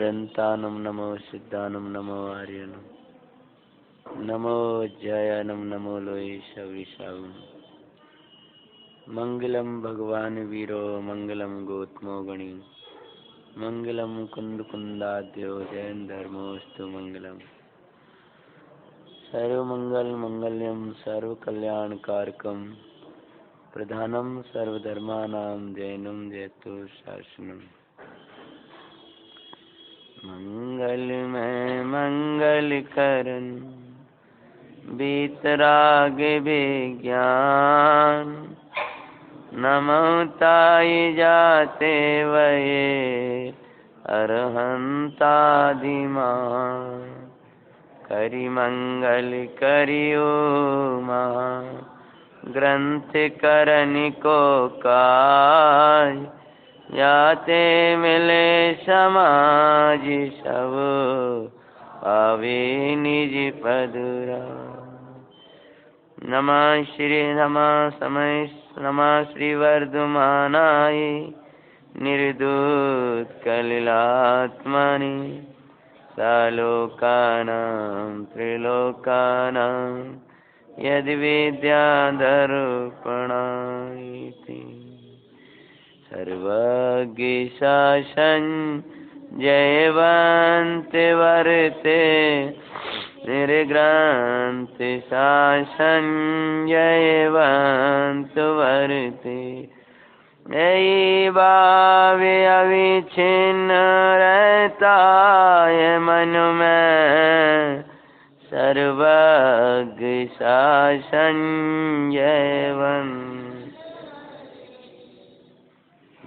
अनंतानं नमो सिद्धानं नमो आर्यनं नमो जयानं नमो लोये शविशावं मंगलम भगवान वीरो मंगलम गौतमो गणी मंगलम कुंद कुंदाद्यो जैन धर्मोस्तु मंगलम सर्वमंगल मंगल्यम सर्वकल्याणकारकम प्रधानम सर्वधर्मानां जैनम जयतु शासनम मंगलमय मंगल करन बीतराग विज्ञान नमो ताय जाते वये अरहंतादिमान करि मंगल करियो महा ग्रंथ करनि को काय जाते मिले समाज सब पावे निज पदुरा नमः श्री नमः समय नमः श्री वर्धमानाय निर्दूत कलिलात्मनि सालोकानां त्रिलोकानां यद्विद्याधरूपणायति सर्वज्ञ शासन जयवंत वर्ते निर्ग्रंथ शासन जयवंत वर्ते यही भाव अविच्छिन्न रहता है मन में सर्वज्ञ शासन जयवंत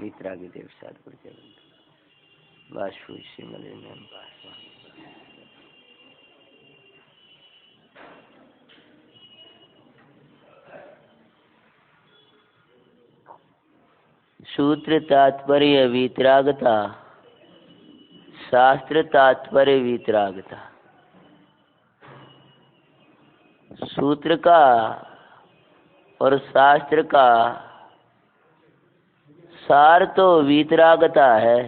वितरागी देव साधुपुर जयवंत वासु सिमले में सूत्र तात्पर्य वितरागता शास्त्र तात्पर्य वितरागता। सूत्र का और शास्त्र का सार तो वितरागता है।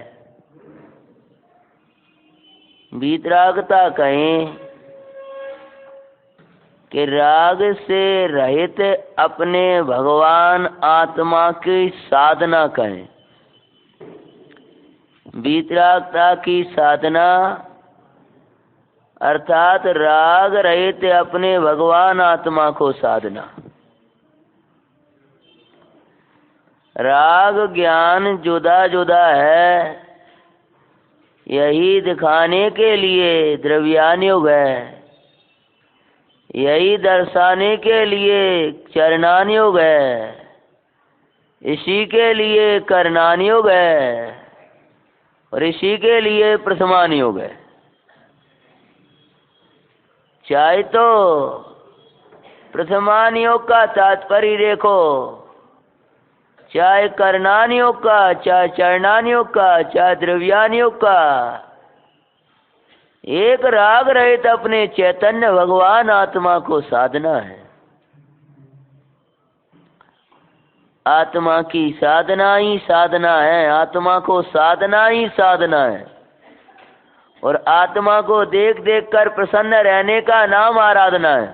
वितरागता कहें कि राग से रहित अपने भगवान आत्मा की साधना करें। वितरागता की साधना अर्थात राग रहित अपने भगवान आत्मा को साधना। राग ज्ञान जुदा जुदा है, यही दिखाने के लिए द्रव्यानुयोग है, यही दर्शाने के लिए चरणानुयोग है, इसी के लिए करणानुयोग है और इसी के लिए प्रथमानुयोग है। चाहे तो प्रथमानुयोग का तात्पर्य देखो, चाहे करणानुयोग का, चाहे चरणानुयोग का, चाहे द्रव्यानुयोग का, एक राग रहित अपने चैतन्य भगवान आत्मा को साधना है। आत्मा की साधना ही साधना है, आत्मा को साधना ही साधना है। और आत्मा को देख देख कर प्रसन्न रहने का नाम आराधना है।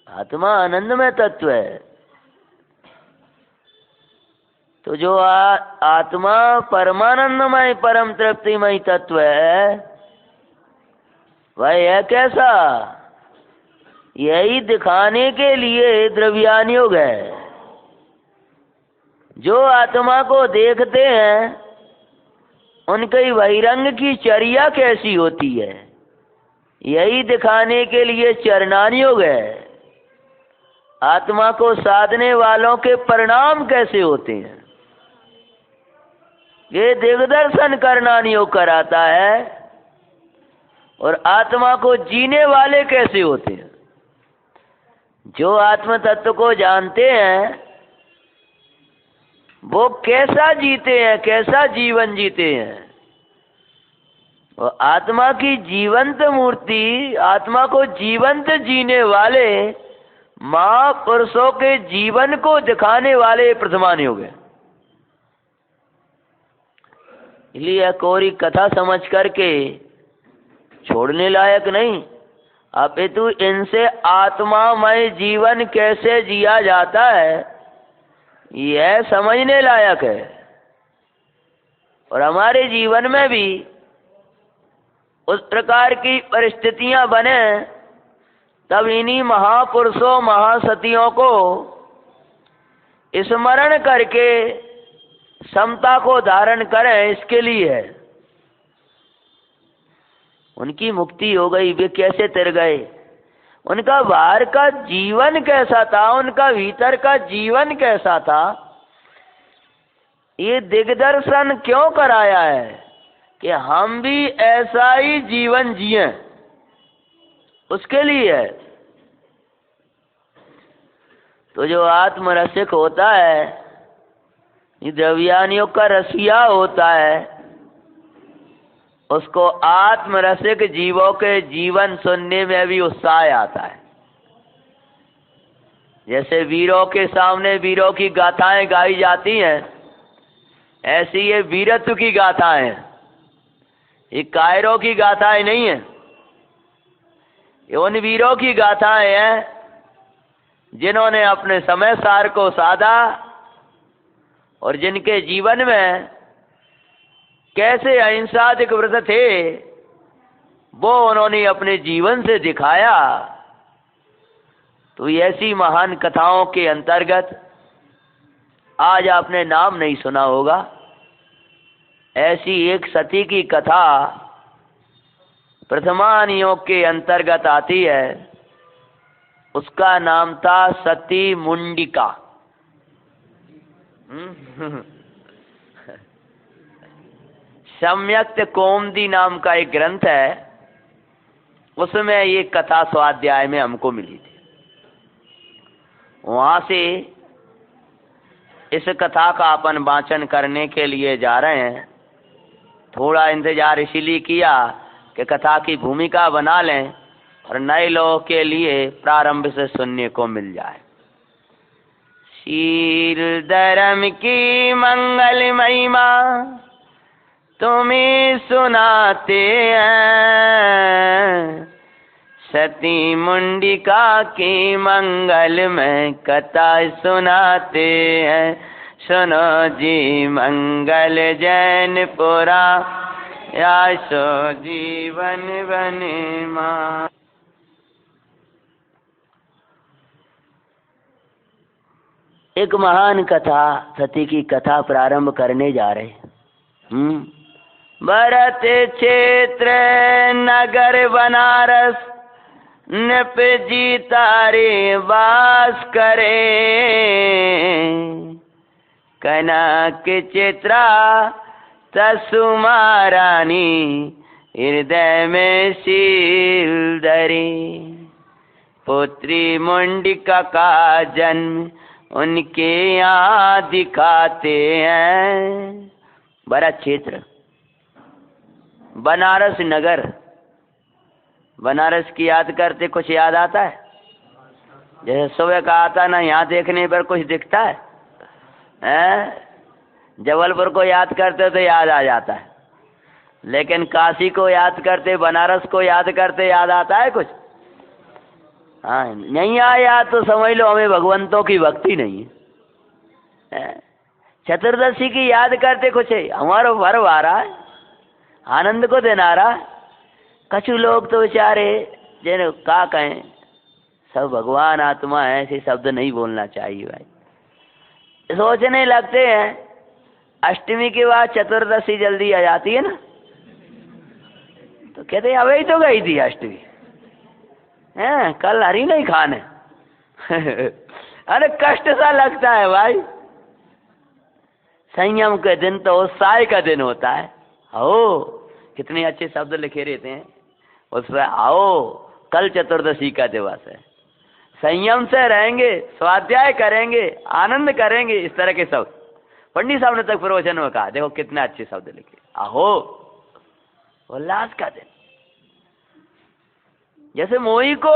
आत्मा आनंदमय तत्व है। तो जो आत्मा परमानंदमय परम तृप्तिमय तत्व है, वह है कैसा? यही दिखाने के लिए द्रव्यानुयोग है। जो आत्मा को देखते हैं उनकी बहिरंग की चर्या कैसी होती है, यही दिखाने के लिए चरणानुयोग है। आत्मा को साधने वालों के परिणाम कैसे होते हैं, ये दिग्दर्शन करणानुयोग कराता है। और आत्मा को जीने वाले कैसे होते हैं, जो आत्म तत्व को जानते हैं वो कैसा जीते हैं, कैसा जीवन जीते हैं। और आत्मा की जीवंत मूर्ति, आत्मा को जीवंत जीने वाले महापुरुषों के जीवन को दिखाने वाले प्रथमानुयोग है। इसलिए कोरी कथा समझ करके छोड़ने लायक नहीं, अपितु इनसे आत्मामय जीवन कैसे जिया जाता है यह समझने लायक है। और हमारे जीवन में भी उस प्रकार की परिस्थितियां बने तब इन्हीं महापुरुषों महासतियों को स्मरण करके समता को धारण करें, इसके लिए है। उनकी मुक्ति हो गई, वे कैसे तर गए, उनका बाहर का जीवन कैसा था, उनका भीतर का जीवन कैसा था, ये दिग्दर्शन क्यों कराया है कि हम भी ऐसा ही जीवन जिए, उसके लिए है। तो जो आत्मरसिक होता है, द्रव्यानियों का रसिया होता है, उसको आत्मरसिक जीवों के जीवन सुनने में भी उत्साह आता है। जैसे वीरों के सामने वीरों की गाथाएं गाई जाती हैं, ऐसी ये वीरत्व की गाथाएं हैं, ये कायरों की गाथाएं नहीं है। ये उन वीरों की गाथाएं हैं जिन्होंने अपने समय सार को साधा और जिनके जीवन में कैसे अहिंसादिक व्रत थे वो उन्होंने अपने जीवन से दिखाया। तो ऐसी महान कथाओं के अंतर्गत आज आपने नाम नहीं सुना होगा, ऐसी एक सती की कथा प्रथमान योग के अंतर्गत आती है। उसका नाम था सती मुंडिका। सम्यक्त कौमुदी नाम का एक ग्रंथ है, उसमें ये कथा स्वाध्याय में हमको मिली थी। वहां से इस कथा का अपन वाचन करने के लिए जा रहे हैं। थोड़ा इंतजार इसीलिए किया कि कथा की भूमिका बना लें और नए लोगों के लिए प्रारंभ से सुनने को मिल जाए। शील धर्म की मंगल महिमा तुम्हें सुनाते हैं, सती मुंडिका की मंगल में कथा सुनाते हैं। सुनो जी मंगल जैन पुरा यासो जीवन बने मां। एक महान कथा, सती की कथा प्रारंभ करने जा रहे हैं। भरत क्षेत्र नगर बनारस नृप जी तारे वास करे, कनक चित्रा तसुमा रानी हृदय में शील धरी। पुत्री मुंडिका का जन्म उनके यहाँ दिखाते हैं। भरत क्षेत्र, बनारस नगर, बनारस की याद करते कुछ याद आता है? जैसे सुबह का आता ना, यहाँ देखने पर कुछ दिखता है? जबलपुर को याद करते तो याद आ जाता है, लेकिन काशी को याद करते, बनारस को याद करते याद आता है कुछ? हाँ, नहीं आया तो समझ लो हमें भगवंतों की भक्ति नहीं है। चतुर्दशी की याद करते कुछ है, हमारा पर्व आ रहा है, आनंद को दिन आ रहा है। कछु लोग तो बेचारे जिन्हें क्या कहें, सब भगवान आत्मा है, ऐसे शब्द नहीं बोलना चाहिए भाई। सोचने लगते हैं अष्टमी के बाद चतुर्दशी जल्दी आ जाती है ना, तो कहते हैं अभी ही तो गई थी अष्टमी, हैं कल हरी नहीं खाने। अरे कष्ट सा लगता है भाई। संयम के दिन तो उत्साह का दिन होता है। आओ, कितने अच्छे शब्द लिखे रहते हैं उसमें, आओ कल चतुर्दशी का दिवस है, संयम से रहेंगे, स्वाध्याय करेंगे, आनंद करेंगे, इस तरह के शब्द पंडित साहब ने तक प्रवचन में कहा। देखो कितने अच्छे शब्द लिखे, आहो उल्लास का दिन। जैसे मोही को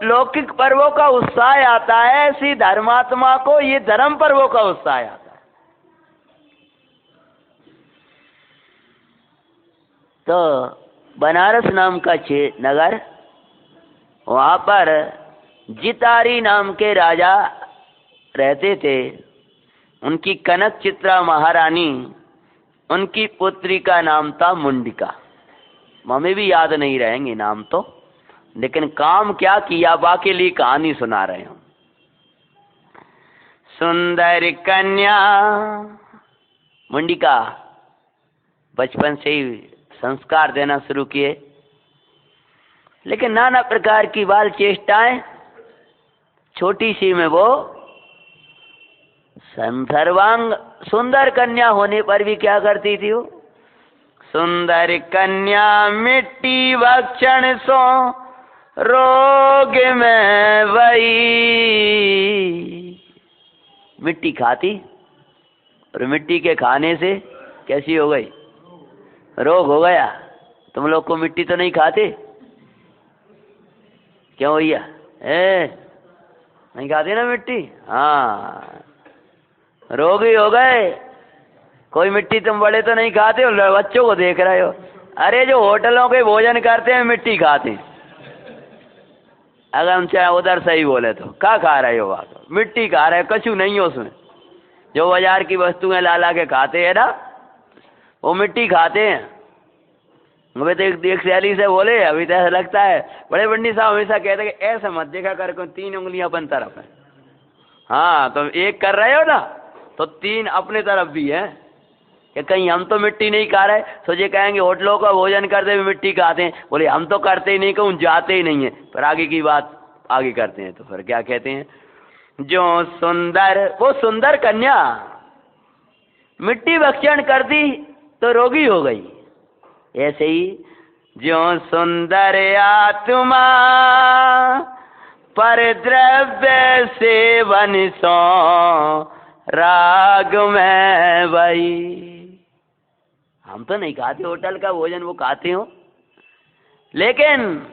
लौकिक पर्वों का उत्साह आता है, ऐसी धर्मात्मा को ये धर्म पर्वों का उत्साह आता है। तो बनारस नाम का नगर, वहाँ पर जितारी नाम के राजा रहते थे। उनकी कनक चित्रा महारानी, उनकी पुत्री का नाम था मुंडिका। हमें भी याद नहीं रहेंगे नाम तो, लेकिन काम क्या किया बाकी लिए कहानी सुना रहे हूं। सुंदर कन्या मुंडिका बचपन से ही संस्कार देना शुरू किए, लेकिन नाना प्रकार की बाल चेष्टाएं, छोटी सी में वो सर्वांग सुंदर कन्या होने पर भी क्या करती थी वो? सुंदर कन्या मिट्टी भक्षण सो रोग में वही। मिट्टी खाती और मिट्टी के खाने से कैसी हो गई? रोग हो गया। तुम लोग को मिट्टी तो नहीं खाते? क्यों भैया? नहीं खाते ना मिट्टी? हाँ, रोग ही हो गए। कोई मिट्टी तुम बड़े तो नहीं खाते हो, बच्चों को देख रहे हो। अरे जो होटलों के भोजन करते हैं मिट्टी खाते हैं। अगर हम चाहे उधर सही बोले तो क्या खा रहे हो? बात मिट्टी खा रहे हो, कछु नहीं हो उसमें। जो बाजार की वस्तुएं ला के खाते हैं ना, वो मिट्टी खाते हैं। मुझे तो एक सैली से बोले, अभी तो ऐसा लगता है बड़े पंडित साहब हमेशा कहते हैं कि ऐसा मत देखा कर, 3 उंगलियां अपन तरफ है। हाँ, तो एक कर रहे हो ना तो 3 अपने तरफ भी है कि कहीं हम तो मिट्टी नहीं खा रहे। सोचे कहेंगे होटलों का भोजन करते हुए मिट्टी खाते हैं। बोले हम तो करते ही नहीं, कहूँ जाते ही नहीं है। पर आगे की बात आगे करते हैं। तो फिर क्या कहते हैं? जो सुंदर, वो सुंदर कन्या मिट्टी भक्षण कर दी तो रोगी हो गई। ऐसे ही जो सुंदर आत्मा पर द्रव्य सेवन सो राग में वही। हम तो नहीं खाते होटल का भोजन, वो खाते हो। लेकिन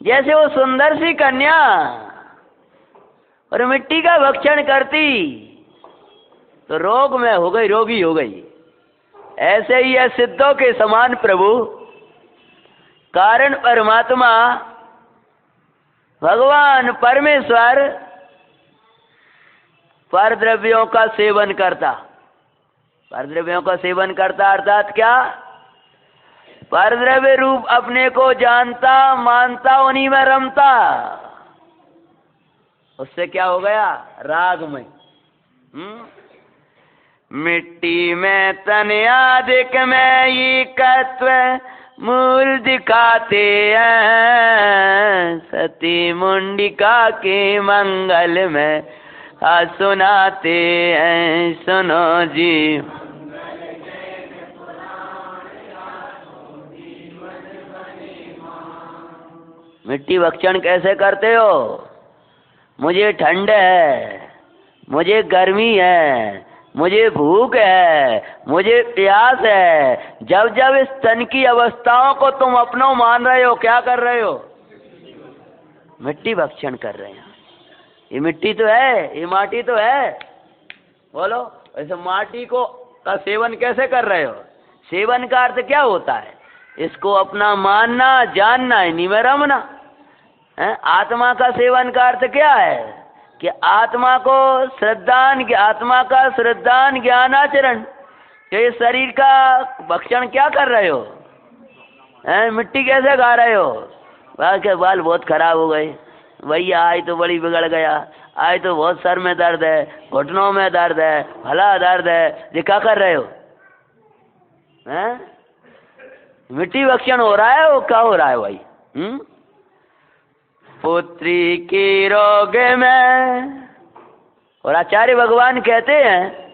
जैसे वो सुंदर सी कन्या और मिट्टी का भक्षण करती तो रोग में हो गई, रोगी हो गई। ऐसे ही है सिद्धों के समान प्रभु कारण परमात्मा भगवान परमेश्वर परद्रव्यों का सेवन करता। परद्रव्यों का सेवन करता अर्थात क्या? परद्रव्य रूप अपने को जानता, मानता, उन्हीं में रमता। उससे क्या हो गया? रागमय। मिट्टी में तन आदिक में ये तत्व मूल दिखाते हैं। सती मुंडिका के मंगल में सुनाते हैं। सुनो जी, मिट्टी भक्षण कैसे करते हो? मुझे ठंड है, मुझे गर्मी है, मुझे भूख है, मुझे प्यास है। जब जब इस तन की अवस्थाओं को तुम अपना मान रहे हो, क्या कर रहे हो? मिट्टी भक्षण कर रहे हैं। ये मिट्टी तो है, ये माटी तो है। बोलो, ऐसे माटी को का सेवन कैसे कर रहे हो? सेवन का अर्थ क्या होता है? इसको अपना मानना, जानना, इन्हीं में रमना है। आत्मा का सेवन का अर्थ क्या है? कि आत्मा को आत्मा का श्रद्धान ज्ञानाचरण। ये शरीर का भक्षण क्या कर रहे हो? मिट्टी कैसे खा रहे हो? के बाल बहुत खराब हो गए भैया, आज तो बड़ी बिगड़ गया, आज तो बहुत सर में दर्द है, घुटनों में दर्द है, भला दर्द है। ये क्या कर रहे हो? मिट्टी भक्षण हो रहा है। वो क्या हो रहा है भाई? पुत्री की रोग में। और आचार्य भगवान कहते हैं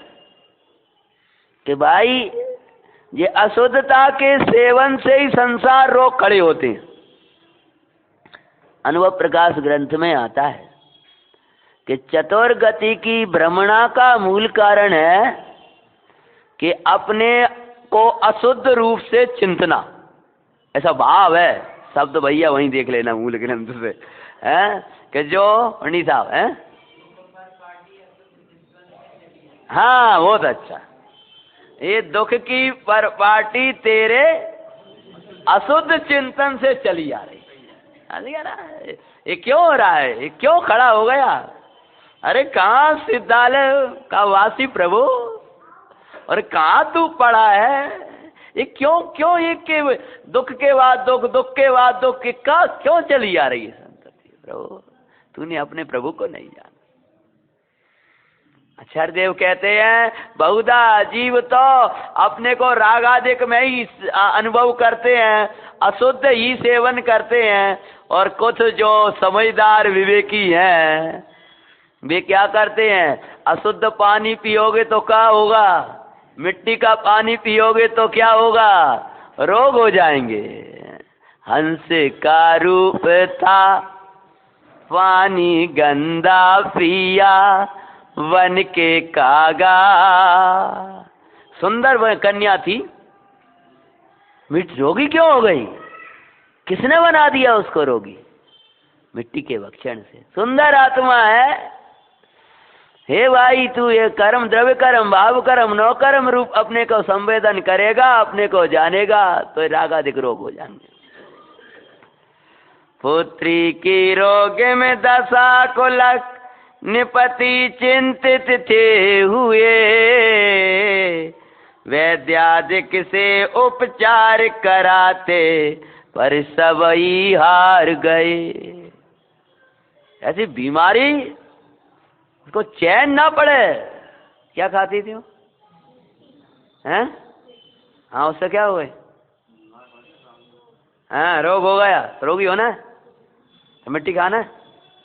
कि भाई ये अशुद्धता के सेवन से ही संसार रोग खड़े होते हैं। अनुभव प्रकाश ग्रंथ में आता है कि चतुर्गति की भ्रमणा का मूल कारण है कि अपने को अशुद्ध रूप से चिंतना। ऐसा भाव है। शब्द भैया वहीं देख लेना मूल ग्रंथ से, कि जो पंडित साहब हैं। हाँ, बहुत अच्छा। ये दुख की परपाटी तेरे अशुद्ध चिंतन से चली आ रही है। ये क्यों हो रहा है, ये क्यों खड़ा हो गया? अरे कहाँ सिद्धालय का वासी प्रभु, और कहाँ तू पड़ा है? ये क्यों क्यों ये के दुख के बाद दुख, दुख के बाद दुख, का क्यों चली आ रही है संतति? प्रभु तूने अपने प्रभु को नहीं जाना। अक्षरदेव कहते हैं बहुधा जीव तो अपने को रागादिक में ही अनुभव करते हैं, अशुद्ध ही सेवन करते हैं, और कुछ जो समझदार विवेकी हैं वे क्या करते हैं, अशुद्ध पानी पियोगे तो क्या होगा, मिट्टी का पानी पियोगे तो क्या होगा, रोग हो जाएंगे। हंस का रूप था पानी गंदा पिया, वन के कागा। सुंदर वह कन्या थी, मिट रोगी क्यों हो गई? किसने बना दिया उसको रोगी? मिट्टी के भक्षण से। सुंदर आत्मा है, हे भाई तू ये कर्म, द्रव्य कर्म, भाव कर्म, नौ कर्म रूप अपने को संवेदन करेगा, अपने को जानेगा, तो रागादिक रोग हो जाएंगे। पुत्री की रोग में दशा को लग निपति चिंतित थे हुए, वैद्यादिक से उपचार कराते पर सब ही हार गए। ऐसी बीमारी उसको चैन ना पड़े। क्या खाती थी वो? हैं? हाँ, उससे क्या हुए? हाँ, रोग हो गया। रोगी होना है तो मिट्टी खाना है,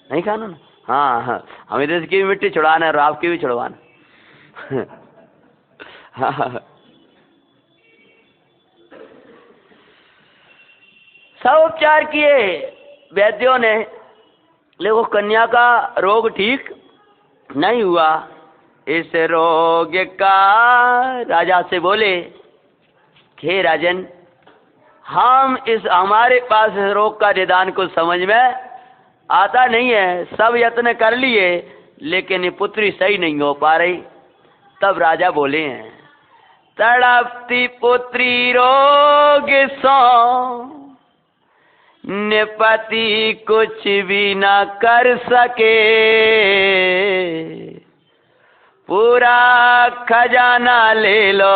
नहीं खाना ना? हाँ हाँ, हमें तो इसकी भी मिट्टी छुड़ाना है और आपकी भी छुड़वाना। हाँ, सब उपचार किए वैद्यों ने, लेकिन कन्या का रोग ठीक नहीं हुआ। इस रोग का राजा से बोले, हे राजन, हम इस हमारे पास रोग का निदान कुछ समझ में आता नहीं है, सब यत्न कर लिए लेकिन ये पुत्री सही नहीं हो पा रही। तब राजा बोले हैं, तड़पती पुत्री रोग सो निपति कुछ भी ना कर सके, पूरा खजाना ले लो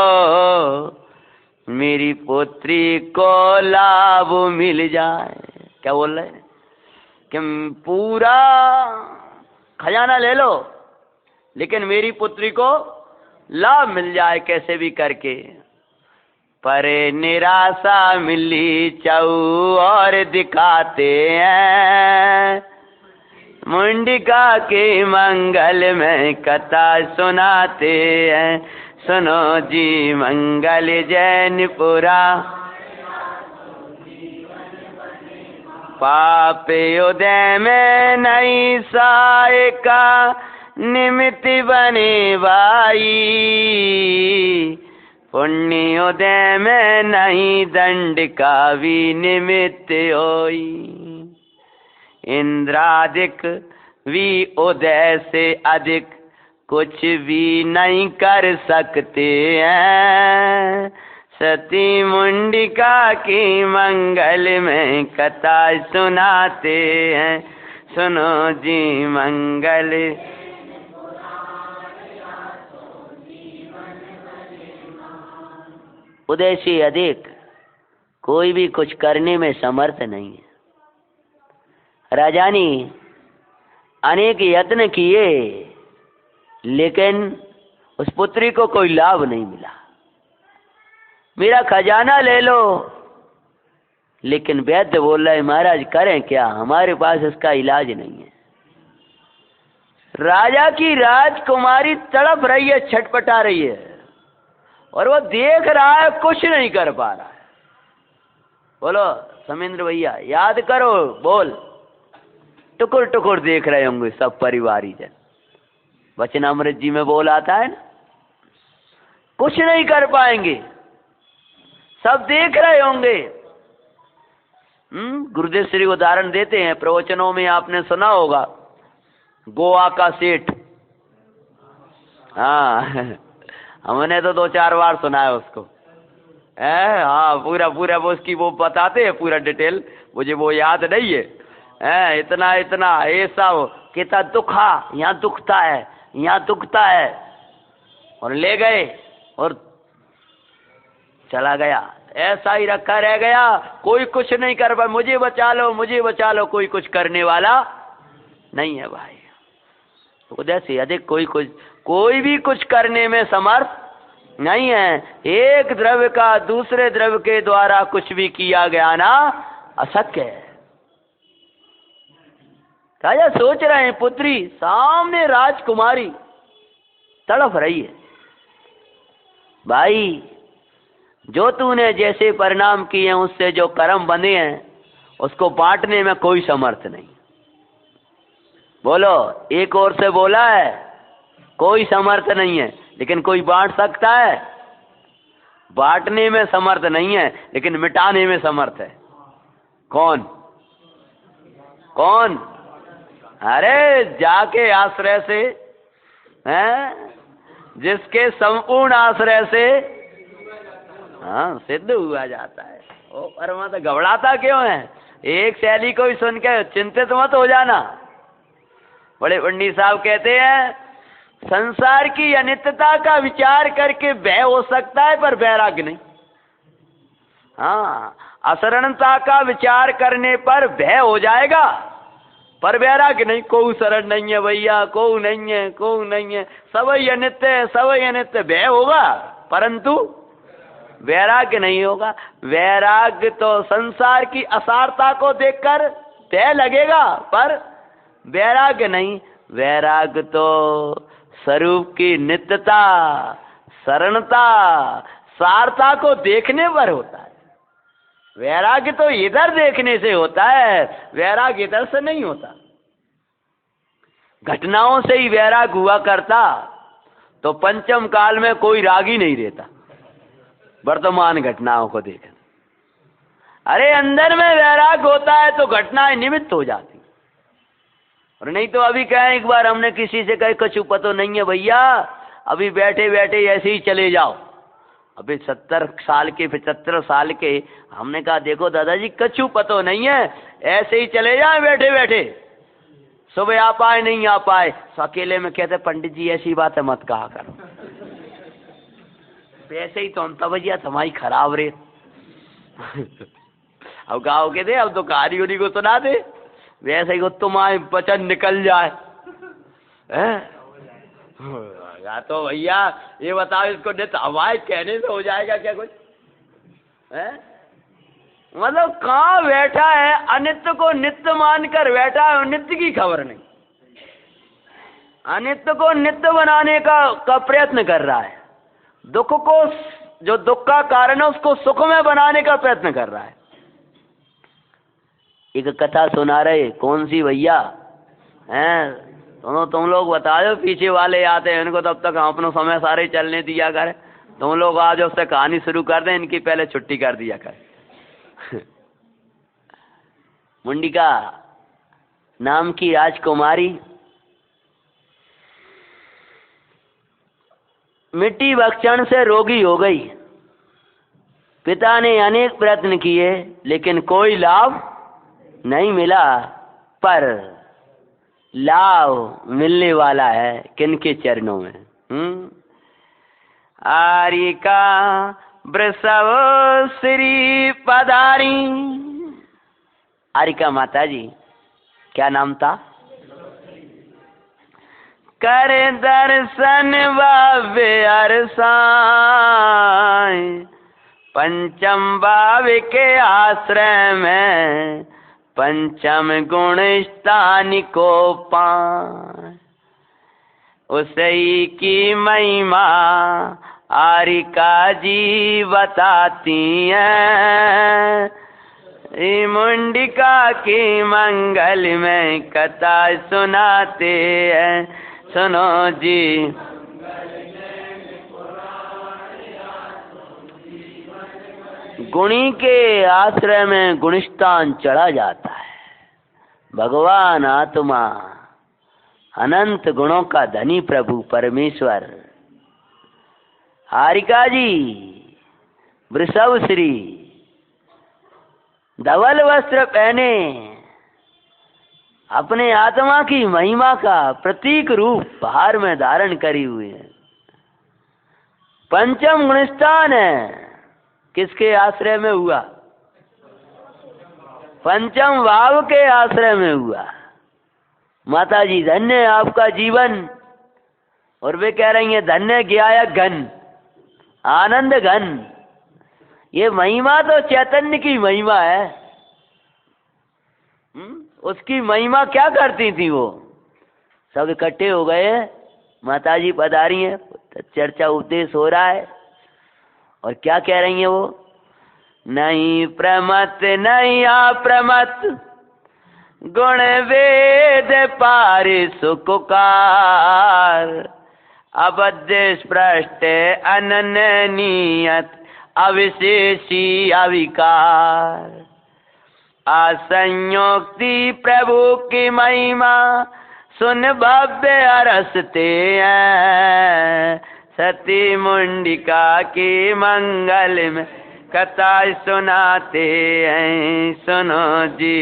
मेरी पुत्री को लाभ मिल जाए। क्या बोल रहे हैं कि पूरा खजाना ले लो लेकिन मेरी पुत्री को लाभ मिल जाए कैसे भी करके। पर निराशा मिली चौ और दिखाते हैं, मुंडिका के मंगल में कथा सुनाते हैं। सुनो जी मंगल जैनपुरा, पाप उदय में नई साय का निमित्त बने भाई, पुण्य उदय में नहीं दंड का भी निमित्त होई। इंद्रादिक भी उदय से अधिक कुछ भी नहीं कर सकते हैं, सती मुंडिका की मंगल में कथा सुनाते हैं। सुनो जी मंगल। उदय से अधिक कोई भी कुछ करने में समर्थ नहीं है। राजानी अनेक यत्न किए लेकिन उस पुत्री को कोई लाभ नहीं मिला। मेरा खजाना ले लो, लेकिन वैद्य बोल रहा है महाराज करें क्या, हमारे पास इसका इलाज नहीं है। राजा की राजकुमारी तड़प रही है, छटपटा रही है, और वो देख रहा है कुछ नहीं कर पा रहा है। बोलो समेंद्र भैया याद करो, बोल। टुकुर टुकुर देख रहे होंगे सब परिवारी जन। वचनामृत जी में बोल आता है ना, कुछ नहीं कर पाएंगे, सब देख रहे होंगे। गुरुदेव श्री उदाहरण देते हैं प्रवचनों में, आपने सुना होगा गोवा का सेठ। हाँ, हमने तो 2-4 बार सुना है उसको। हाँ पूरा पूरा वो उसकी वो बताते हैं पूरा डिटेल, मुझे वो याद नहीं है। इतना इतना ऐसा कहता दुखा, यहाँ दुखता है, यहाँ दुखता है, और ले गए और चला गया। ऐसा ही रखा रह गया, कोई कुछ नहीं कर पाया। मुझे बचा लो, मुझे बचा लो, कोई कुछ करने वाला नहीं है भाई। उधर से अधिक कोई भी कुछ करने में समर्थ नहीं है। एक द्रव्य का दूसरे द्रव्य के द्वारा कुछ भी किया गया ना अशक्य है। राजा सोच रहे हैं, पुत्री सामने राजकुमारी तड़प रही है, भाई जो तूने जैसे परिणाम किए हैं, उससे जो कर्म बंधे हैं, उसको बांटने में कोई समर्थ नहीं। बोलो, एक ओर से बोला है कोई समर्थ नहीं है, लेकिन कोई बांट सकता है? बांटने में समर्थ नहीं है, लेकिन मिटाने में समर्थ है। कौन कौन? अरे जाके आश्रय से हैं, जिसके संपूर्ण आश्रय से हाँ सिद्ध हुआ जाता है। ओ परमा तो घबराता क्यों है? एक शैली को ही सुन के चिंतित मत हो जाना। बड़े पंडित साहब कहते हैं, संसार की अनित्यता का विचार करके भय हो सकता है, पर वैराग्य नहीं। हाँ, अशरणता का विचार करने पर भय हो जाएगा, पर वैराग्य नहीं। कोई शरण नहीं है भैया, कोई नहीं है, कोई नहीं है, सबई अनित्य है, सबई अनित्य। भय होगा परंतु वैराग्य नहीं होगा। वैराग्य तो संसार की असारता को देखकर भय लगेगा, पर वैराग्य नहीं। वैराग्य तो स्वरूप की नित्यता, शरणता, सारता को देखने पर होता है। वैराग्य तो इधर देखने से होता है, वैराग्य इधर से नहीं होता। घटनाओं से ही वैराग्य हुआ करता तो पंचम काल में कोई राग ही नहीं रहता। वर्तमान घटनाओं को देख, अरे अंदर में वैराग्य होता है तो घटनाएं निमित्त हो जाती। और नहीं तो अभी कहें, एक बार हमने किसी से कहे कछु पतो नहीं है भैया, अभी बैठे बैठे ऐसे ही चले जाओ। अभी 70 साल के 75 साल के, हमने कहा देखो दादाजी कछु पतो नहीं है, ऐसे ही चले जाए बैठे बैठे, सुबह आ पाए नहीं आ पाए। तो अकेले में कहते पंडित जी ऐसी बात है मत कहा करो। वैसे ही तो हम तबजिया तुम्हारी खराब रे। अब गाँव के दे, अब तो कहानी उन्हीं को सुना दे, वैसे ही तुम्हारे वचन निकल जाए। या तो भैया ये बताओ, इसको नित्य हवाए कहने से हो जाएगा क्या कुछ? मतलब कहाँ बैठा है, अनित्य को नित्य मानकर बैठा है, नित्य की खबर नहीं। अनित्य को नित्य बनाने का प्रयत्न कर रहा है। दुख को, जो दुख का कारण है, उसको सुख में बनाने का प्रयत्न कर रहा है। एक कथा सुना रहे, कौन सी भैया हैं? तुम लोग बता दो, पीछे वाले आते हैं, इनको तब तक हम अपना समय सारे चलने दिया करें। तुम लोग आज उससे कहानी शुरू कर दें, इनकी पहले छुट्टी कर दिया करें। मुंडिका नाम की राजकुमारी मिट्टी भक्षण से रोगी हो गई। पिता ने अनेक प्रयत्न किए, लेकिन कोई लाभ नहीं मिला। पर लाभ मिलने वाला है किनके चरणों में? आरिका वृषभ श्री पधारी। आरिका माता जी, क्या नाम था? कर दर्शन भव्य अरसाए, पंचम भाव के आश्रय में पंचम गुण स्थान को पाए। उसी की महिमा आरिका जी बताती हैं, मुंडिका की मंगल में कथा सुनाते हैं। सुनो जी, गुणी के आश्रय में गुणस्थान चढ़ा जाता है। भगवान आत्मा अनंत गुणों का धनी प्रभु परमेश्वर। हारिका जी वृषभ श्री धवल वस्त्र पहने अपने आत्मा की महिमा का प्रतीक रूप बाहर में धारण करी हुई है। पंचम गुणस्थान है किसके आश्रय में हुआ? पंचम भाव के आश्रय में हुआ। माता जी धन्य है आपका जीवन। और वे कह रही हैं धन्य ज्ञाय घन आनंद घन। ये महिमा तो चैतन्य की महिमा है। उसकी महिमा क्या करती थी? वो सब इकट्ठे हो गए, माता जी पधारी हैं, चर्चा उपदेश हो रहा है। और क्या कह रही हैं वो? नहीं प्रमत नहीं अप्रमत गुण वेद पारि सुकुकार अबद्ध स्पृष्ट अनन्य नियत अविशेषी अविकार असंयोक्ति प्रभु की महिमा सुन भव्य अरसते हैं। सती मुंडिका की मंगल में कथा सुनाते हैं। सुनो जी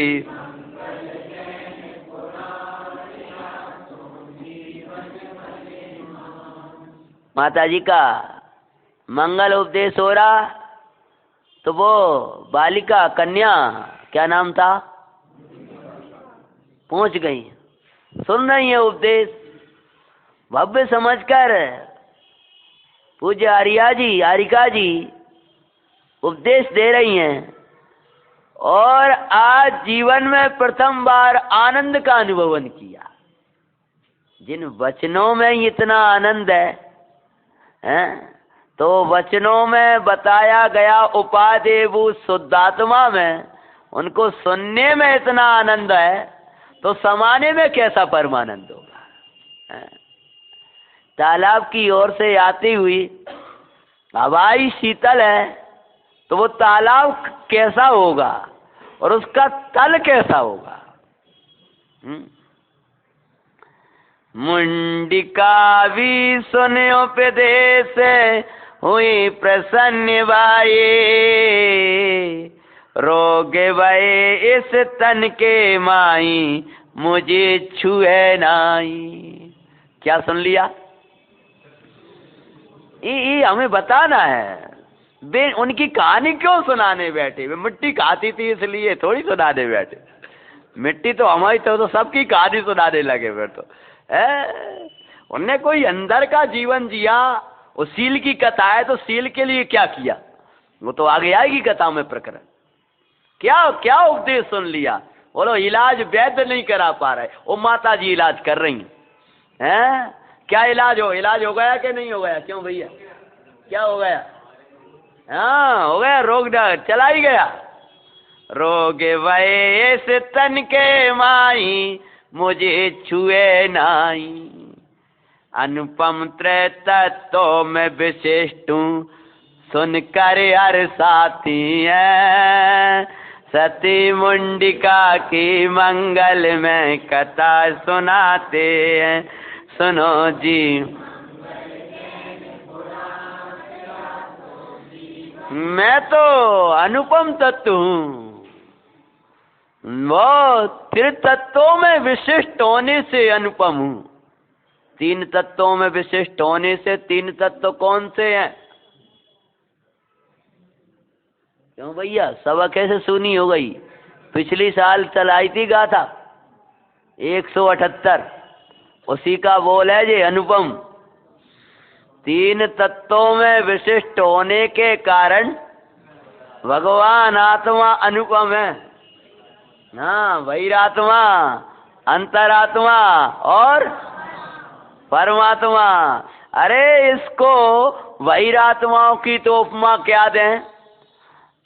माता जी का मंगल उपदेश हो रहा। तो वो बालिका कन्या क्या नाम था? पहुंच गई, सुन रही है उपदेश। भव्य समझकर पूज्य आरिका जी उपदेश दे रही हैं। और आज जीवन में प्रथम बार आनंद का अनुभवन किया। जिन वचनों में इतना आनंद है तो वचनों में बताया गया उपादेव शुद्धात्मा में उनको सुनने में इतना आनंद है तो समाने में कैसा परमानंद होगा। तालाब की ओर से आती हुई हवाई शीतल है तो वो तालाब कैसा होगा और उसका तल कैसा होगा। मुंडिका भी सुने उपदेश हुई प्रसन्न बाई रोग भये इस तन के माई मुझे छुए नाई। क्या सुन लिया? ये हमें बताना है। वे उनकी कहानी क्यों सुनाने बैठे? वे मिट्टी खाती थी इसलिए थोड़ी सुनाने बैठे। मिट्टी तो हमारी तो सबकी कहानी सुनाने लगे फिर तो उनने कोई अंदर का जीवन जिया। वो सील की कथा है तो सील के लिए क्या किया वो तो आगे आएगी कथा में प्रकरण। क्या क्या उपदेश सुन लिया? बोलो इलाज वैद्य नहीं करा पा रहे, वो माता जी इलाज कर रही हैं। क्या इलाज हो गया कि नहीं हो गया? क्यों भैया क्या हो गया? हाँ हो गया, रोग चला ही गया। रोग वैसे तन के माई मुझे छुए नाई अनुपम त्रय तत्व में विशिष्ट सुन कर हर साथी है। सती मुंडिका की मंगल में कथा सुनाते हैं। सुनो जी मैं तो अनुपम तत्व हूँ। वो त्रितत्वों में विशिष्ट होने से अनुपम हूँ। तीन तत्वों में विशिष्ट होने से तीन तत्व कौन से हैं? क्यों भैया सभा कैसे सुनी हो गई? पिछली साल चलाई थी गाथा 178 उसी का बोल है जे अनुपम। तीन तत्वों में विशिष्ट होने के कारण भगवान आत्मा अनुपम है। हाँ बहिरात्मा अंतरात्मा और परमात्मा। अरे इसको बहिरात्माओं की तो उपमा क्या दें,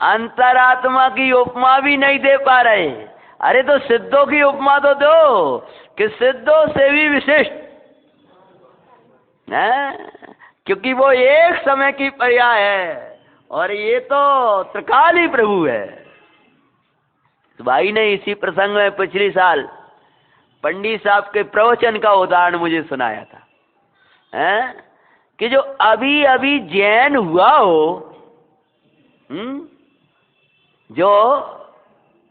अंतरात्मा की उपमा भी नहीं दे पा रहे। अरे तो सिद्धों की उपमा तो दो कि सिद्धों से भी विशिष्ट है, क्योंकि वो एक समय की पर्याय है और ये तो त्रिकाली प्रभु है। तो भाई ने इसी प्रसंग में पिछली साल पंडित साहब के प्रवचन का उदाहरण मुझे सुनाया था कि जो अभी अभी जैन हुआ हो जो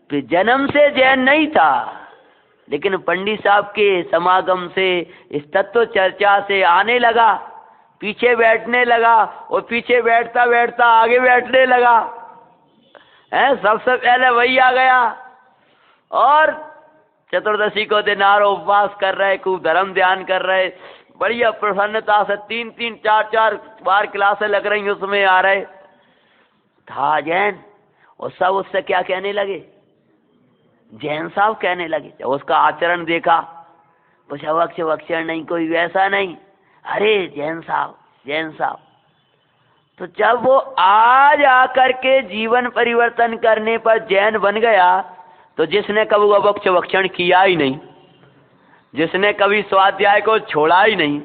जन्म से जैन नहीं था, लेकिन पंडित साहब के समागम से, इस तत्व चर्चा से आने लगा, पीछे बैठने लगा, और पीछे बैठता बैठता आगे बैठने लगा। सबसे पहले वही आ गया, और चतुर्दशी को दिनार उपवास कर रहे, खूब धर्म ध्यान कर रहे, बढ़िया प्रसन्नता से 3-3, 4-4 बार क्लासें लग रही, उसमें आ रहे था जैन। और सब उससे क्या कहने लगे? जैन साहब कहने लगे। जब उसका आचरण देखा, कुछ अवक्ष वक्षण नहीं, कोई वैसा नहीं, अरे जैन साहब, जैन साहब। तो जब वो आज आकर के जीवन परिवर्तन करने पर जैन बन गया, तो जिसने कभी अवक्ष वक्षण किया ही नहीं, जिसने कभी स्वाध्याय को छोड़ा ही नहीं,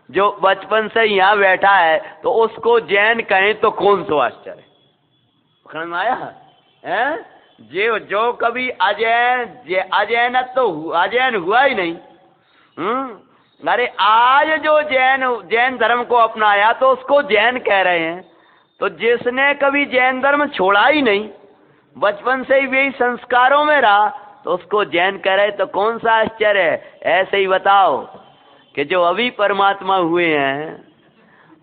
जो बचपन से यहाँ बैठा है, तो उसको जैन कहें तो कौन सा आश्चर्य समझ में आया है? जो कभी अजैन हुआ ही नहीं। अरे आज जो जैन धर्म को अपनाया तो उसको जैन कह रहे हैं। तो जिसने कभी जैन धर्म छोड़ा ही नहीं, बचपन से ही वही संस्कारों में रहा, तो उसको जैन कह रहे, तो कौन सा आश्चर्य है? ऐसे ही बताओ कि जो अभी परमात्मा हुए हैं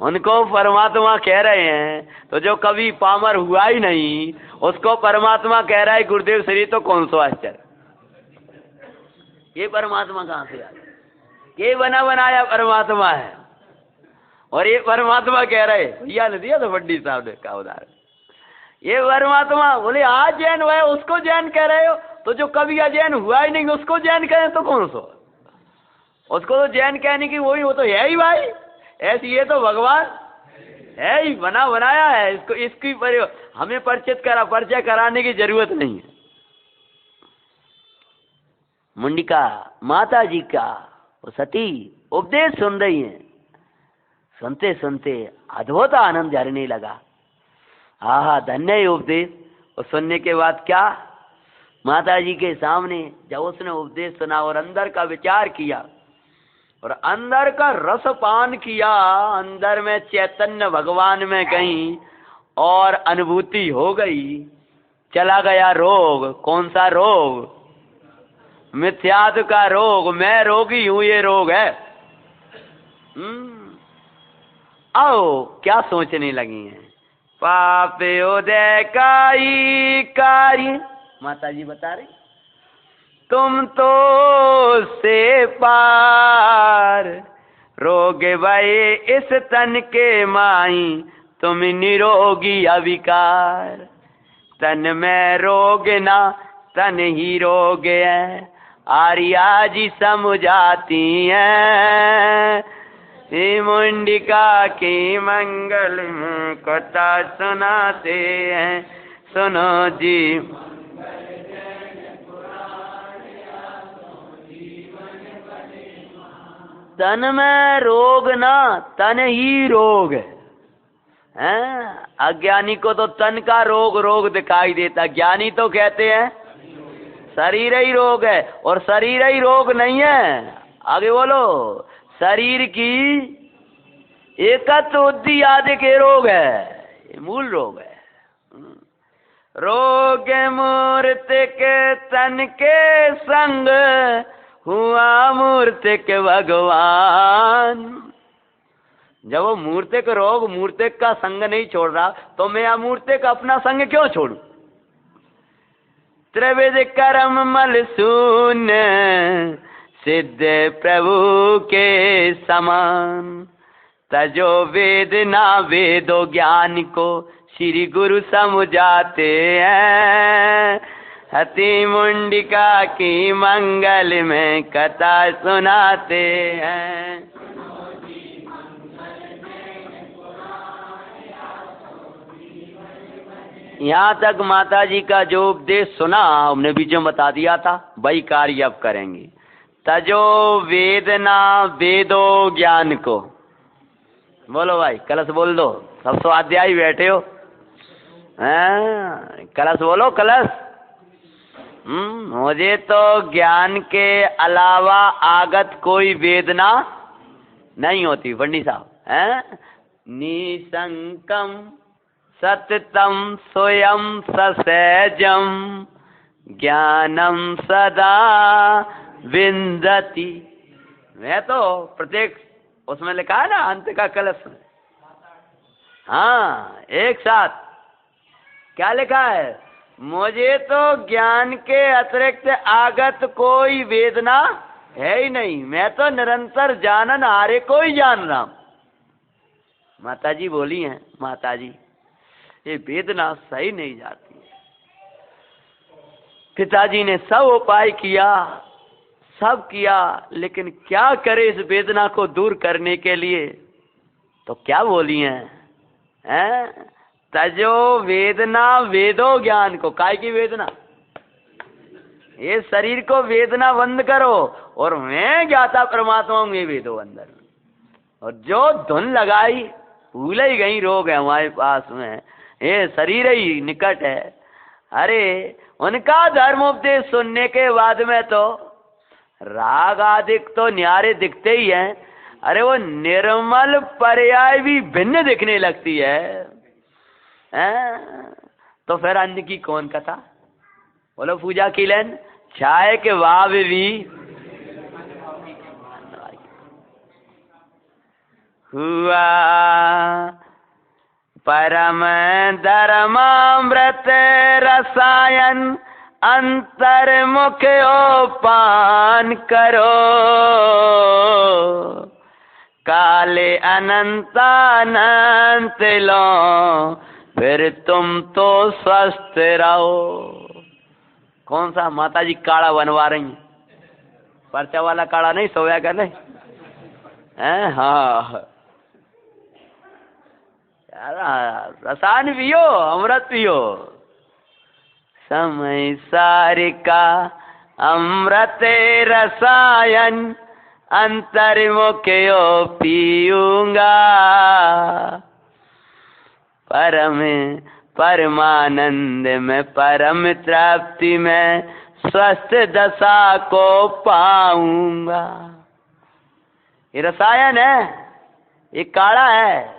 उनको परमात्मा कह रहे हैं, तो जो कभी पामर हुआ ही नहीं उसको परमात्मा कह रहा है गुरुदेव श्री, तो कौन सा आश्चर्य? ये परमात्मा कहाँ से आया? ये बना बनाया परमात्मा है, और ये परमात्मा कह रहे, भैया ने दिया तो पंडित साहब ने कहा उदाहरण, ये परमात्मा बोले आज जैन हुआ है उसको जैन कह रहे हो, तो जो कभी अजैन हुआ ही नहीं उसको जैन कहें तो कौन सा? उसको तो जैन कहने की वही, वो तो है ही भाई, ऐसी ये तो भगवान है ही, बना बनाया है इसको, इसकी हमें परिचय कराने की जरूरत नहीं है। मुंडिका माता जी का वो सती उपदेश सुन रही हैं, सुनते सुनते अद्भुत आनंद झरने लगा। आहा धन्य उपदेश। और सुनने के बाद क्या, माता जी के सामने जब उसने उपदेश सुना और अंदर का विचार किया और अंदर का रस पान किया, अंदर में चैतन्य भगवान में गई और अनुभूति हो गई, चला गया रोग। कौन सा रोग? मिथ्यात्व का रोग। मैं रोगी हूं, ये रोग है। आओ क्या सोचने लगी हैं? पाप उदय काई कार्य, माता जी बता रही, तुम तो से पार रोग भये इस तन के माई, तुम निरोगी अविकार। तन में रोग ना तन ही रोग है, आर्या जी समझाती हैं। मुंडिका की मंगल में कथा सुनाते हैं, सुनो जी। तन में रोग ना तन ही रोग है। अज्ञानी को तो तन का रोग दिखाई देता, ज्ञानी तो कहते हैं शरीर ही रोग है, और शरीर ही रोग नहीं है। आगे बोलो, शरीर की एकत्व बुद्धि आदि के रोग है, ये मूल रोग है। रोग मूर्ति के तन के संग, हुआ मूर्तिक भगवान। जब वो मूर्तिक रोग मूर्तिक का संग नहीं छोड़ रहा, तो मैं अमूर्तिक अपना संग क्यों छोड़ू? त्रिविध कर्म मल शून्य, सिद्ध प्रभु के समान। तजो वेद ना वेदो ज्ञान को, श्री गुरु समझाते हैं। हति मुंडिका की मंगल में कथा सुनाते हैं। यहाँ तक माता जी का जो उपदेश सुना, हमने बीच में बता दिया था, वही कार्य अब करेंगे। तजो वेदना वेदो ज्ञान को, बोलो भाई कलश बोल दो, सब स्वाध्यायी बैठे हो, कलश बोलो कलश। मुझे तो ज्ञान के अलावा आगत कोई वेदना नहीं होती पंडित साहब। निसंकम सततम स्वयं ससहजम ज्ञानम सदा विंदति। मैं तो प्रत्येक उसमें लिखा है ना अंत का कलश में, हाँ एक साथ क्या लिखा है, मुझे तो ज्ञान के अतिरिक्त आगत कोई वेदना है ही नहीं, मैं तो निरंतर जानन हारे को ही जान रहा हूं। माता जी बोली हैं, माता जी ये वेदना सही नहीं जाती है। पिताजी ने सब उपाय किया, सब किया, लेकिन क्या करे इस वेदना को दूर करने के लिए। तो क्या बोली हैं? तजो वेदना वेदो ज्ञान को। काय की वेदना? ये शरीर को वेदना बंद करो और मैं ज्ञाता परमात्मा हूं, ये वेदो अंदर। और जो धुन लगाई भूल ही गई रोग है हमारे पास में, ये शरीर ही निकट है। अरे उनका धर्मोपदेश सुनने के बाद में तो राग आदि तो न्यारे दिखते ही हैं, अरे वो निर्मल पर्याय भी भिन्न दिखने लगती है। तो फिर अन्य की कौन कथा? बोलो पूजा की लेन छाए के वाव भी हुआ परम धर्मामृत रसायन अंतर्मुख पान करो काले अनंतानंत लो फिर तुम तो स्वस्थ रहो। कौन सा माता जी काढ़ा बनवा रही हैं? पर्चा वाला काढ़ा नहीं, सोया कर नहीं है? हाँ रसायन पियो, अमृत पियो। समय सारिका अमृत रसायन अंतर्मुखयो पीऊंगा परम परमानंद में परम तृप्ति में स्वस्थ दशा को पाऊंगा। ये रसायन है, ये काढ़ा है।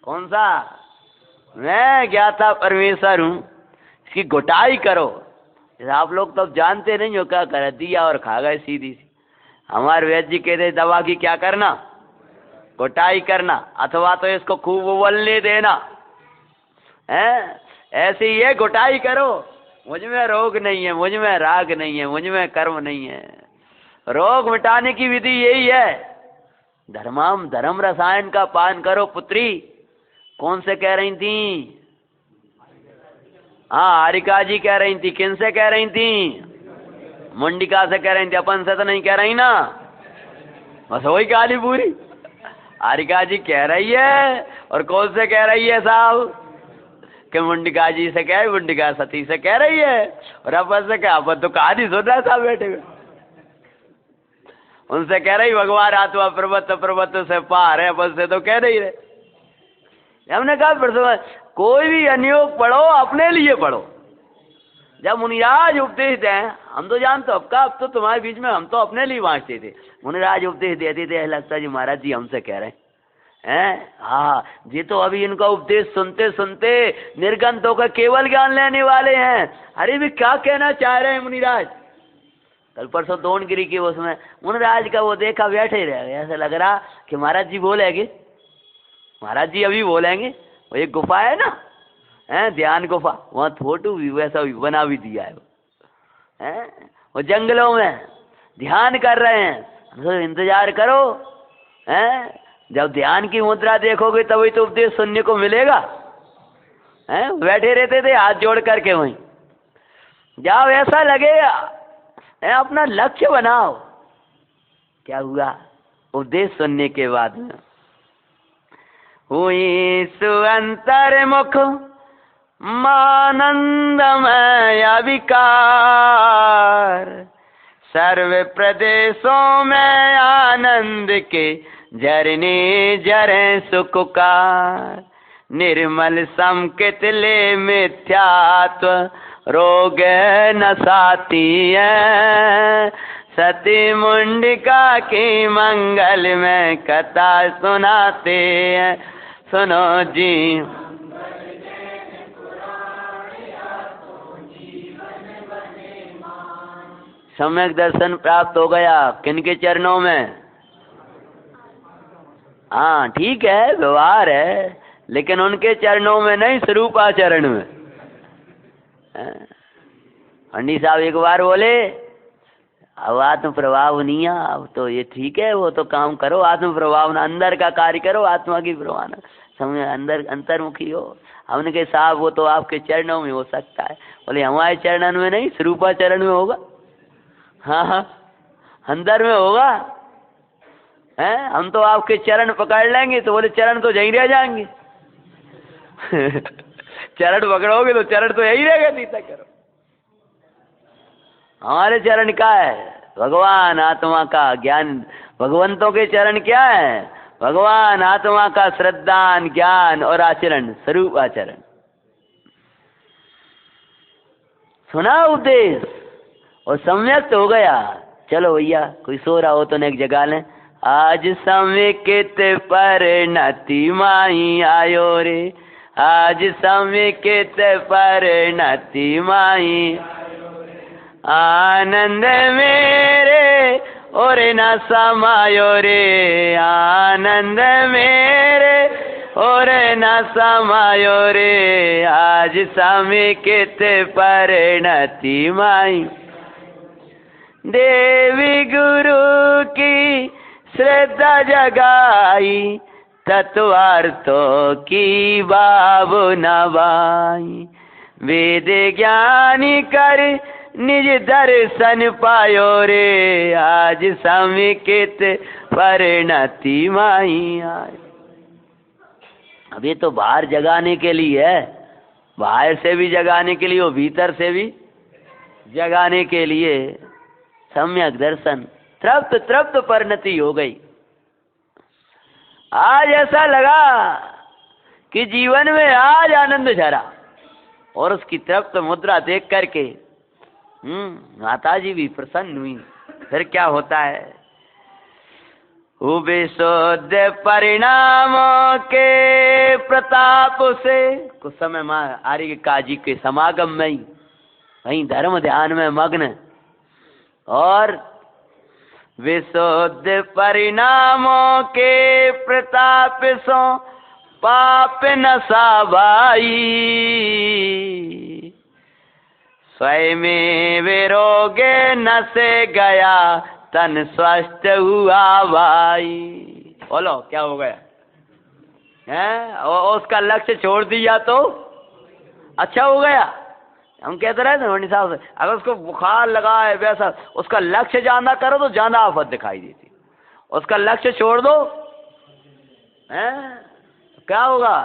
कौन सा? मैं ज्ञाता परमेश्वर हूँ, इसकी घुटाई करो। आप लोग तो जानते नहीं हो क्या कर दिया और खा गए सीधी सी। हमारे वैद्य जी कहते दवा की क्या करना, घुटाई करना, अथवा तो इसको खूब उबलने देना है। ऐसे ये घुटाई करो, मुझ में रोग नहीं है, मुझ में राग नहीं है, मुझ में कर्म नहीं है। रोग मिटाने की विधि यही है, धर्माम धर्म रसायन का पान करो पुत्री। कौन से कह रही थी? हाँ हारिका जी कह रही थी। किन से कह रही थी? मुंडिका से कह रही थी, अपन से तो नहीं कह रही ना, बस वही काली पूरी हारिका जी कह रही है। और कौन से कह रही है साहब? कि मुंडिका जी से कह, मुंडिका सती से कह रही है। और अपन से क्या? अपन तो कहानी सुन रहा था बैठे हुए। उनसे कह रही भगवान आत्मा पर्वत पर्वत से पार है, अपन से तो कह नहीं रहे। हमने कहा कोई भी अनुयोग पढ़ो अपने लिए पढ़ो। जब मुनिराज उपदेश दें, हम तो जानते अब का, अब तो तुम्हारे बीच में हम तो अपने लिए बांटते थे। मुनिराज उपदेश देते थे, लगता जी महाराज जी हमसे कह रहे हैं। हाँ जी, तो अभी इनका उपदेश सुनते सुनते निर्गंत होकर केवल ज्ञान लेने वाले हैं। अरे भी क्या कहना चाह रहे हैं मुनिराज? कल परसों दोनगिरी की उसमें मुनिराज का वो देखा बैठे रह गए, ऐसा लग रहा कि महाराज जी बोलेंगे, महाराज जी अभी बोलेंगे। वो एक गुफा है ना, ध्यान गुफा, वहाँ फोटो भी वैसा भी बना भी दिया है। वो जंगलों में ध्यान कर रहे हैं, तो इंतजार करो। जब ध्यान की मुद्रा देखोगे तभी तो उपदेश सुनने को मिलेगा। बैठे रहते थे हाथ जोड़ करके वहीं। जब ऐसा लगे अपना लक्ष्य बनाओ। क्या हुआ? उपदेश सुनने के बाद में हुई सुअंतर्मुख मानंदमय विकार, सर्व प्रदेशों में आनंद के झरने झरे सुख का, निर्मल संकेत ले मिथ्यात्व रोग नसाती है, सती मुंडिका की मंगल में कथा सुनाते हैं। सुनो जी सम्यक दर्शन प्राप्त हो गया किनके चरणों में? हाँ ठीक है, व्यवहार है, लेकिन उनके चरणों में नहीं, स्वरूपाचरण में। पंडित साहब एक बार बोले अब आत्म प्रभाव नहीं है, अब तो ये ठीक है, वो तो काम करो आत्म प्रभाव ना, अंदर का कार्य करो, आत्मा की प्रभावना समझ, अंदर अंतर्मुखी हो। हमने कहा साहब वो तो आपके चरणों में हो सकता है। बोले हमारे चरणों में नहीं, स्वरूपाचरण में होगा। हाँ हाँ, अंदर में होगा। हैं, हम तो आपके चरण पकड़ लेंगे। तो बोले चरण तो यहीं रह जाएंगे। चरण पकड़ोगे तो चरण तो यही रहेगा, सीता करो। हमारे चरण क्या है? भगवान आत्मा का ज्ञान। भगवंतों के चरण क्या है? भगवान आत्मा का श्रद्धा ज्ञान और आचरण, स्वरूप आचरण। सुना उपदेश और सम्यक हो गया। चलो भैया, कोई सो रहा हो तो नेक जगा लें। आज समेकित परिणति माही आयो रे, आज समेकित परिणति माही, आनंद मेरे और न समायो रे, आनंद मेरे और न समायो रे, आज समेकित परिणति माही। देवी गुरु की श्रद्धा जगाई, तत्वार्थों की भावना बाई, वेद ज्ञानी कर निज दर्शन पायो रे, आज समेकित परिणति माही आए। अब ये तो बाहर जगाने के लिए है, बाहर से भी जगाने के लिए और भीतर से भी जगाने के लिए। सम्यक दर्शन, तृप्त तृप्त परिणति हो गई। आज ऐसा लगा कि जीवन में आज आनंद झरा, और उसकी तृप्त मुद्रा देख करके माता जी भी प्रसन्न हुई। फिर क्या होता है? विशुद्ध परिणामों के प्रताप से कुछ समय माँ आर्य काजी के समागम में ही वहीं धर्म ध्यान में मग्न, और विशुद्ध परिणामों के प्रताप सो पाप न साबाई, स्वयं विरोगे न से गया तन स्वस्थ हुआ भाई। बोलो क्या हो गया है? और उसका लक्ष्य छोड़ दिया तो अच्छा हो गया। हम कहते रहे थे साहब से, अगर उसको बुखार लगा है वैसा, उसका लक्ष्य ज्यादा करो तो ज्यादा आफत दिखाई देती। उसका लक्ष्य छोड़ दो, हैं क्या होगा?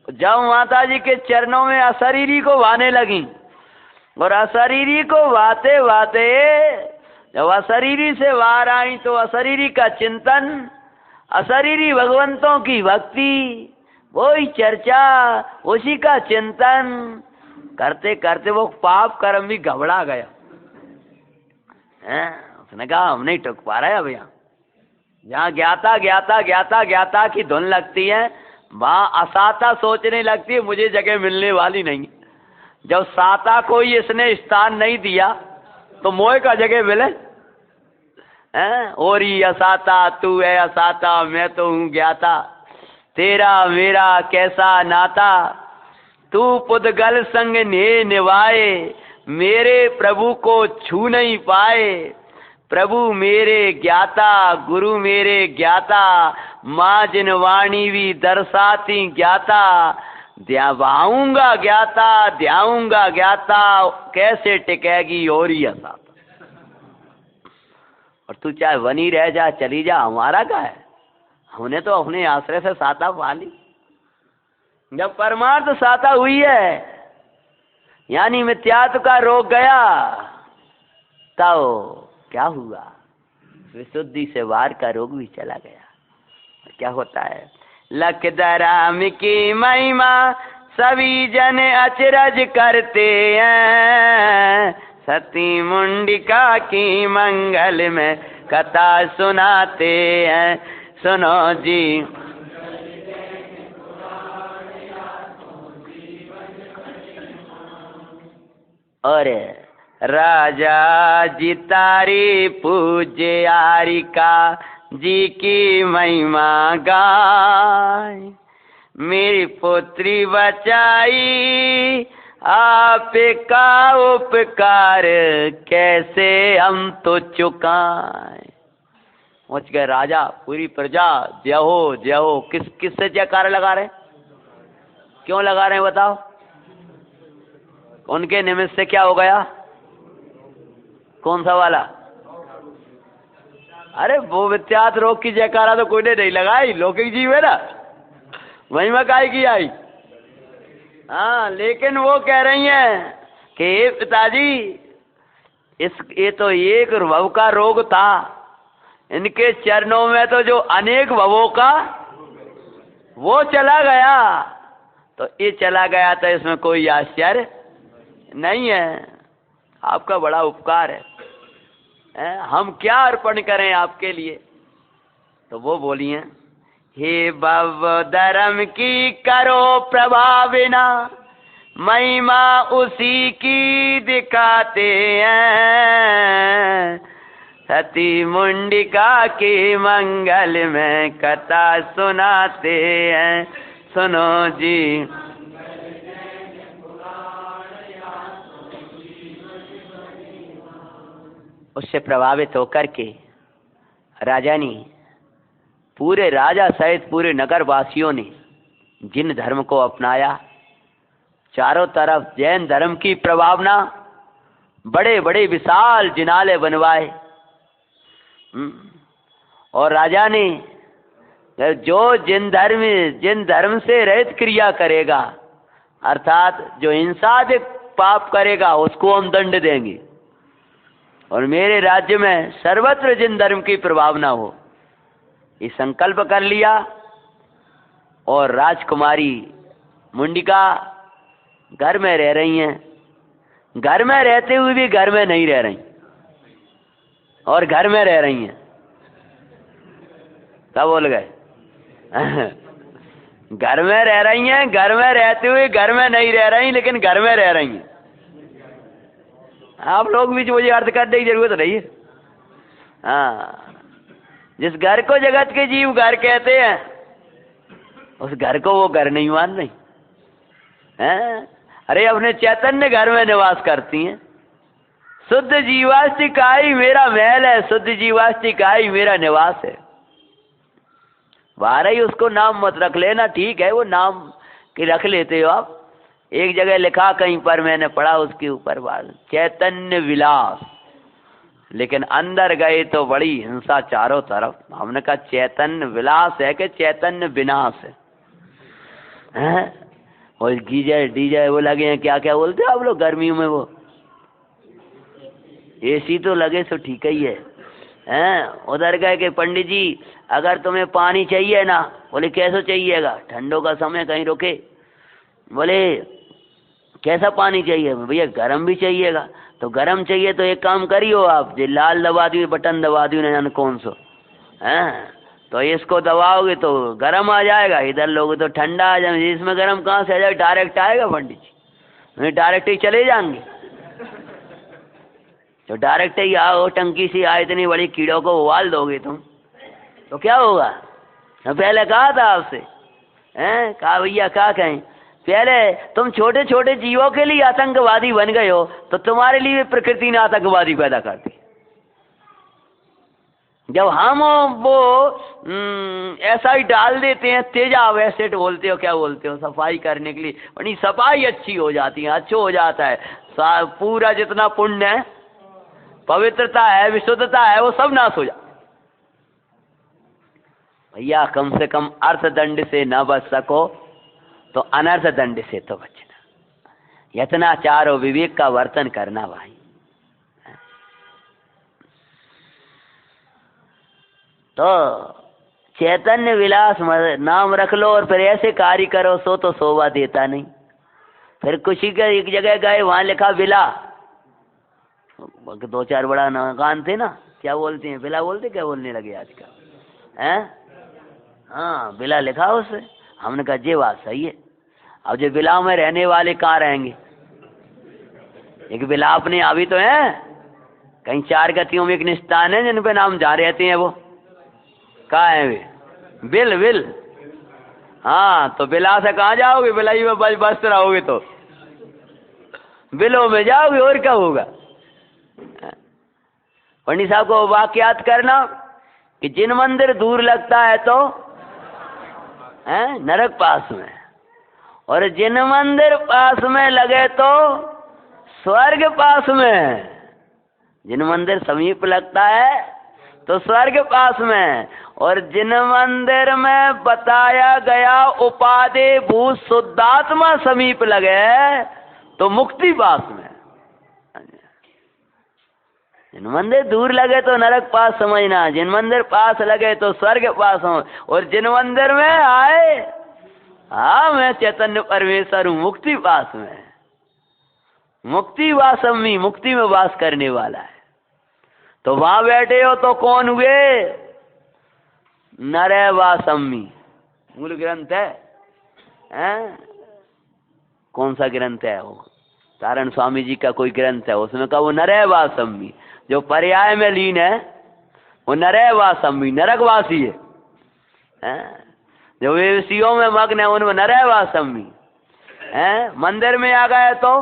जब माता जी के चरणों में अशरीरी को भाने लगी, और अशरीरी को भाते भाते जब अशरीरी से बाहर आई तो अशरीरी का चिंतन, अशरीरी भगवंतों की भक्ति, वही चर्चा, उसी का चिंतन करते करते वो पाप कर्म भी घबरा गया। उसने कहा हम नहीं टुक पा रहे भैया। जहाँ ज्ञाता ज्ञाता ज्ञाता ज्ञाता की धुन लगती है, वहाँ असाता सोचने लगती है मुझे जगह मिलने वाली नहीं। जब साता को ही इसने स्थान नहीं दिया तो मोह का जगह मिले? और ही असाता, तू है असाता, मैं तो हूँ ज्ञाता, तेरा मेरा कैसा नाता, तू पुद्गल संग ने निभाए, मेरे प्रभु को छू नहीं पाए, प्रभु मेरे ज्ञाता, गुरु मेरे ज्ञाता, माँ जिन वाणी भी दर्शाती ज्ञाता, ध्याऊंगा ज्ञाता, ध्याऊंगा ज्ञाता, कैसे टिकेगी और ही असाता। और तू चाहे बनी रह जा, चली जा, हमारा क्या है? हमने तो अपने आश्रय से साता पा ली। जब परमार्थ साता हुई है, यानी मिथ्यात्व का रोग गया, तब क्या हुआ? विशुद्धि से बाहर का रोग भी चला गया। क्या होता है? लखदराम की महिमा सभी जन अचरज करते हैं, सती मुंडिका की मंगल में कथा सुनाते हैं। सुनो जी, और राजा जी तारी पूज्य आरिका जी की महिमा गाय, मेरी पुत्री बचाई आपका उपकार कैसे हम तो चुकाएं। पहुंच गए राजा, पूरी प्रजा जय हो जय हो। किस से जयकार लगा रहे हैं? क्यों लगा रहे हैं बताओ? उनके निमित्त से क्या हो गया? कौन सा वाला? अरे वो वित्यात रोग की जयकारा तो कोई ने नहीं लगाई, लौकिक जीव है ना, महिमा काय की आई। हाँ, लेकिन वो कह रही हैं कि पिताजी ये तो एक भव का रोग था, इनके चरणों में तो जो अनेक भवों का वो चला गया, तो ये चला गया तो इसमें कोई आश्चर्य नहीं है। आपका बड़ा उपकार है, हम क्या अर्पण करें आपके लिए? तो वो बोली हैं, हे भव धर्म की करो प्रभाविना, महिमा उसी की दिखाते हैं, सती मुंडिका के मंगल में कथा सुनाते हैं, सुनो जी। उससे प्रभावित होकर के राजा ने, पूरे राजा सहित पूरे नगर वासियों ने जिन धर्म को अपनाया, चारों तरफ जैन धर्म की प्रभावना, बड़े बड़े विशाल जिनाले बनवाए। और राजा ने जो जिन धर्म से रहित क्रिया करेगा, अर्थात जो हिंसादिक पाप करेगा उसको हम दंड देंगे, और मेरे राज्य में सर्वत्र जिन धर्म की प्रभावना हो, ये संकल्प कर लिया। और राजकुमारी मुंडिका घर में रह रही हैं, घर में रहते हुए भी घर में नहीं रह रही, और घर में रह रही हैं। क्या बोल गए? घर में रह रही हैं, घर में रहते हुए घर में नहीं रह रही, लेकिन घर में रह रही हैं। आप लोग भी मुझे अर्थ करने की जरूरत नहीं है। हाँ, जिस घर को जगत के जीव घर कहते हैं, उस घर को वो घर नहीं मान रही हैं। अरे अपने चैतन्य घर में निवास करती हैं। शुद्ध जीवास्ति काई मेरा महल है, शुद्ध जीवास्ति काई मेरा निवास है। बाहर ही उसको नाम मत रख लेना, ठीक है, वो नाम की रख लेते हो आप। एक जगह लिखा कहीं पर, मैंने पढ़ा उसके ऊपर चैतन्य विलास, लेकिन अंदर गए तो बड़ी हिंसा चारों तरफ। हमने कहा चैतन्य विलास है कि चैतन्य विनाश है? और डीजे वो लगे हैं, क्या क्या बोलते हो आप लोग गर्मियों में? वो एसी तो लगे तो ठीक ही है। उधर गए कि पंडित जी अगर तुम्हें पानी चाहिए ना, बोले कैसे चाहिएगा? ठंडों का समय कहीं रुके, बोले कैसा पानी चाहिए? भैया गर्म भी चाहिएगा। तो गर्म चाहिए तो एक काम करियो आप, जो लाल दबा दियो, बटन दबा दियो, न जाने कौन सो है, तो इसको दबाओगे तो गर्म आ जाएगा। इधर लोग तो ठंडा आ जाए, इसमें गर्म कहाँ से आ जाए? डायरेक्ट आएगा पंडित जी, डायरेक्ट ही चले जाएंगे। तो डायरेक्ट ही आओ, टंकी से आए, इतनी बड़ी कीड़ों को उबाल दोगे तुम तो क्या होगा? पहले कहा था आपसे, कहा भैया क्या कहें, पहले तुम छोटे छोटे जीवों के लिए आतंकवादी बन गए हो, तो तुम्हारे लिए प्रकृति ने आतंकवादी पैदा कर दी। जब हम वो ऐसा ही डाल देते हैं, तेजाब एसिड बोलते हो, क्या बोलते हो, सफाई करने के लिए, बड़ी सफाई अच्छी हो जाती है, अच्छा हो जाता है, पूरा जितना पुण्य है, पवित्रता है, विशुद्धता है, वो सब नाश हो जाता है। भैया कम से कम अर्थदंड से न बच सको तो अनर्थ दंड से तो बचना, यत्नाचार और विवेक का वर्तन करना भाई। तो चैतन्य विलास नाम रख लो और फिर ऐसे कार्य करो, सो तो शोभा देता नहीं। फिर कुछ का एक जगह गए, वहां लिखा विला, दो चार बड़ा मकान थे ना, क्या बोलते हैं, विला बोलते, क्या बोलने लगे आजकल, हाँ विला लिखा उससे। हमने कहा ये बात सही है। अब जो विला में रहने वाले कहाँ रहेंगे? एक विलाप ने अभी तो है, कहीं 4 गतियों में एक निस्तान है जिन पे नाम जा रहते हैं, वो कहाँ है वे? Bill bill. हाँ, तो बिला से कहाँ जाओगे? बिलाई में बस रहोगे तो बिलों में जाओगे, और क्या होगा? पंडित साहब को वाक्य याद करना कि जिन मंदिर दूर लगता है तो नरक पास में, और जिन मंदिर पास में लगे तो स्वर्ग पास में। जिन मंदिर समीप लगता है तो स्वर्ग पास में, और जिन मंदिर में बताया गया उपाधि भूत शुद्धात्मा समीप लगे तो मुक्ति पास में। जिन मंदिर दूर लगे तो नरक पास समझना, जिन मंदिर पास लगे तो स्वर्ग पास हो, और जिन मंदिर में आए हाँ मैं चैतन्य परमेश्वर हूँ, मुक्ति पास में। मुक्ति वासमी, मुक्ति में वास करने वाला है। तो वहां बैठे हो तो कौन हुए? नरय वासमी मूल ग्रंथ है? कौन सा ग्रंथ है वो? तारण स्वामी जी का कोई ग्रंथ है, उसमें कहा वो नरय वासमी, जो पर्याय में लीन है वो नरय वासमी, नरकवासी है। जो वेशियों में मग्न है उनमें नरय वासमी है। मंदिर में आ गए तो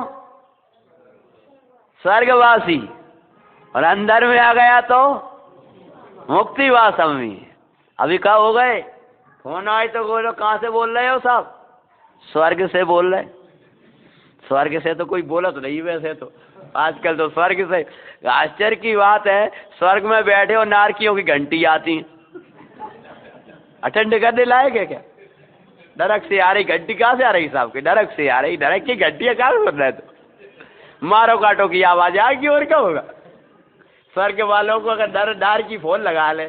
स्वर्गवासी, और अंदर में आ गया तो मुक्ति वासमी। अभी कहा हो गए? फोन आए तो बोलो कहाँ से बोल रहे हो साहब? स्वर्ग से बोल रहे। स्वर्ग से तो कोई बोला तो नहीं, वैसे तो आजकल तो स्वर्ग से। आश्चर्य की बात है, स्वर्ग में बैठे और नारकियों की घंटी आती है अटेंड करने लायक है क्या? नरक से आ रही घंटी कहाँ से आ रही साहब की? नरक से आ रही। नरक की घंटियां कहाँ से सुन रहे? तो मारो काटो की आवाज आएगी, और क्या होगा? स्वर्ग वालों को अगर डार की फोन लगा ले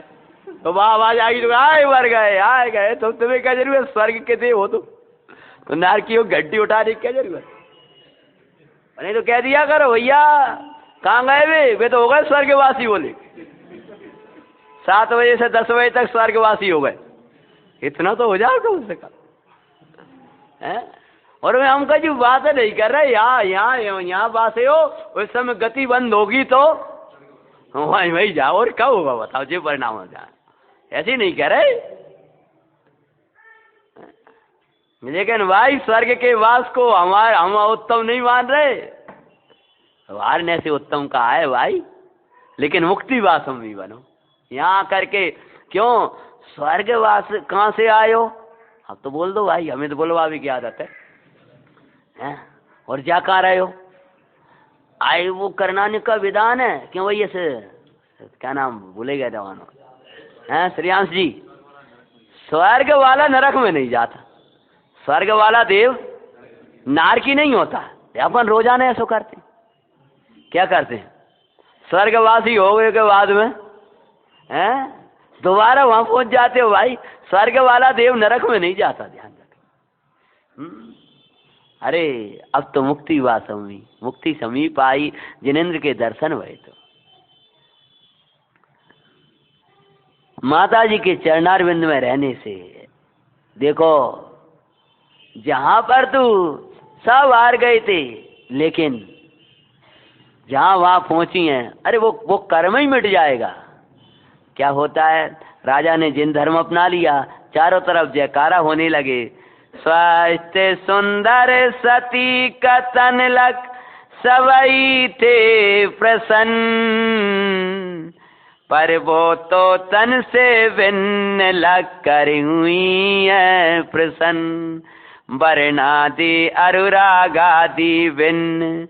तो वहाँ आवाज आएगी, तो आए मर गए, आए गए। तो तुम्हें क्या जरूरत? स्वर्ग के थे वो तो नारकियों घंटी उठाने की क्या जरूरत? नहीं तो कह दिया करो भैया कहाँ गए वे तो हो गए स्वर्गवासी। बोले 7 बजे से 10 बजे तक स्वर्गवासी हो गए, इतना तो हो जाओ कम से कम है। और हम कहीं बात नहीं कर रहे, यहाँ बात है हो, उस समय गति बंद होगी तो वही जाओ, और क्या होगा बताओ? जो परिणाम हो जाए, ऐसे नहीं कह रहे। लेकिन भाई स्वर्ग के वास को हम उत्तम नहीं मान रहे, वारने से उत्तम कहा है भाई। लेकिन मुक्ति वास हम भी बनो यहाँ करके। क्यों? स्वर्गवास कहाँ से आए हो? अब तो बोल दो भाई, हमें तो बोलवा भी की आदत है? और जा कहाँ रहे हो? आए वो करनाने का विधान है। क्यों भाई? ऐसे क्या नाम भूले गए जवानों हैं? श्रीयांश जी, स्वर्ग वाला नरक में नहीं जाता, स्वर्ग वाला देव नारकी नहीं होता। अपन रोजाना ऐसा करते, क्या करते हैं? स्वर्गवासी हो गए के बाद में दोबारा वहां पहुंच जाते हो भाई। स्वर्ग वाला देव नरक में नहीं जाता, ध्यान रखें। अरे अब तो मुक्ति वासमी, मुक्ति समीप आई, जिनेंद्र के दर्शन हुए। तो माता जी के चरणारविंद में रहने से देखो, जहां पर तू सब हार गए थे, लेकिन जहां वहां पहुंची हैं, अरे वो कर्म ही मिट जाएगा। क्या होता है? राजा ने जिन धर्म अपना लिया, चारों तरफ जयकारा होने लगे। स्वस्थ सुंदर सती कतन लग सबई थे प्रसन्न, पर वो तो तन से भिन्न लग कर हुई है प्रसन्न। वर्णादि अनुरागादि भिन्न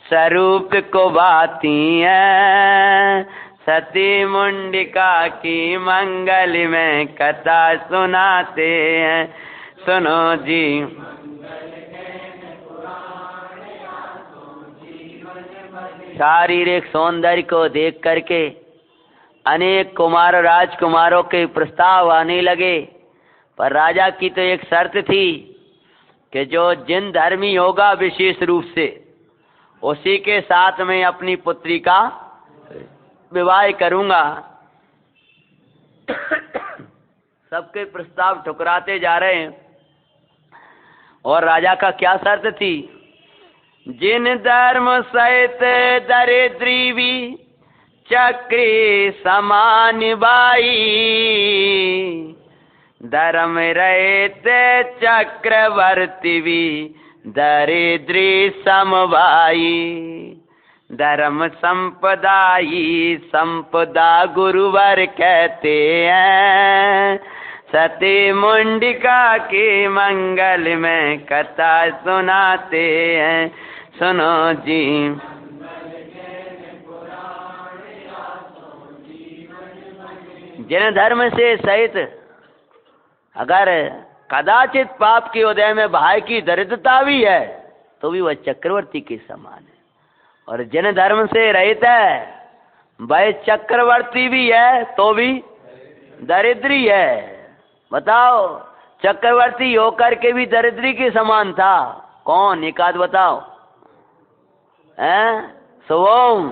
स्वरूप को बाती है, सती मुंडिका की मंगल में कथा सुनाते हैं। सुनो जी, शारीरिक सौंदर्य को देख करके अनेक कुमार राजकुमारों के प्रस्ताव आने लगे, पर राजा की तो एक शर्त थी कि जो जिन धर्मी होगा विशेष रूप से, उसी के साथ में अपनी पुत्री का विवाह करूंगा। सबके प्रस्ताव ठुकराते जा रहे हैं, और राजा का क्या शर्त थी जिन धर्म सहित दरिद्री भी चक्री समान बाई, धर्म रहते चक्रवर्ती भी दरिद्री समभाई। धर्म संपदाई संपदा गुरुवर कहते हैं, सती मुंडिका के मंगल में कथा सुनाते हैं। सुनो जी जिन धर्म से सहित अगर कदाचित पाप के उदय में भाई की दरिद्रता भी है तो भी वह चक्रवर्ती के समान है, और जिन धर्म से रहित है वह चक्रवर्ती भी है तो भी दरिद्री है। बताओ चक्रवर्ती होकर के भी दरिद्री के समान था कौन? एक आध बताओ। हैं? सोम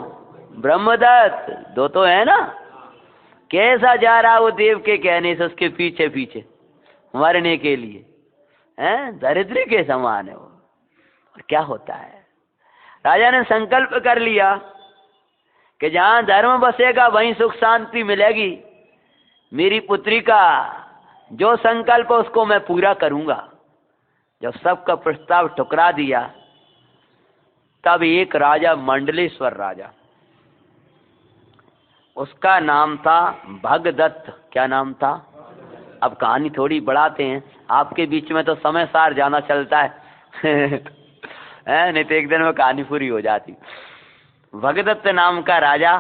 ब्रह्मदत्त दो तो है ना। कैसा जा रहा वो देव के कहने से उसके पीछे पीछे मरने के लिए, हैं? दरिद्री के समान है वो। और क्या होता है, राजा ने संकल्प कर लिया कि जहां धर्म बसेगा वहीं सुख शांति मिलेगी। मेरी पुत्री का जो संकल्प उसको मैं पूरा करूंगा। जब सबका प्रस्ताव ठुकरा दिया तब एक राजा, मंडलेश्वर राजा, उसका नाम था भगदत्त। क्या नाम था? अब कहानी थोड़ी बढ़ाते हैं, आपके बीच में तो समय सार जाना चलता है नहीं तो एक दिन में कहानी पूरी हो जाती। भगदत्त नाम का राजा,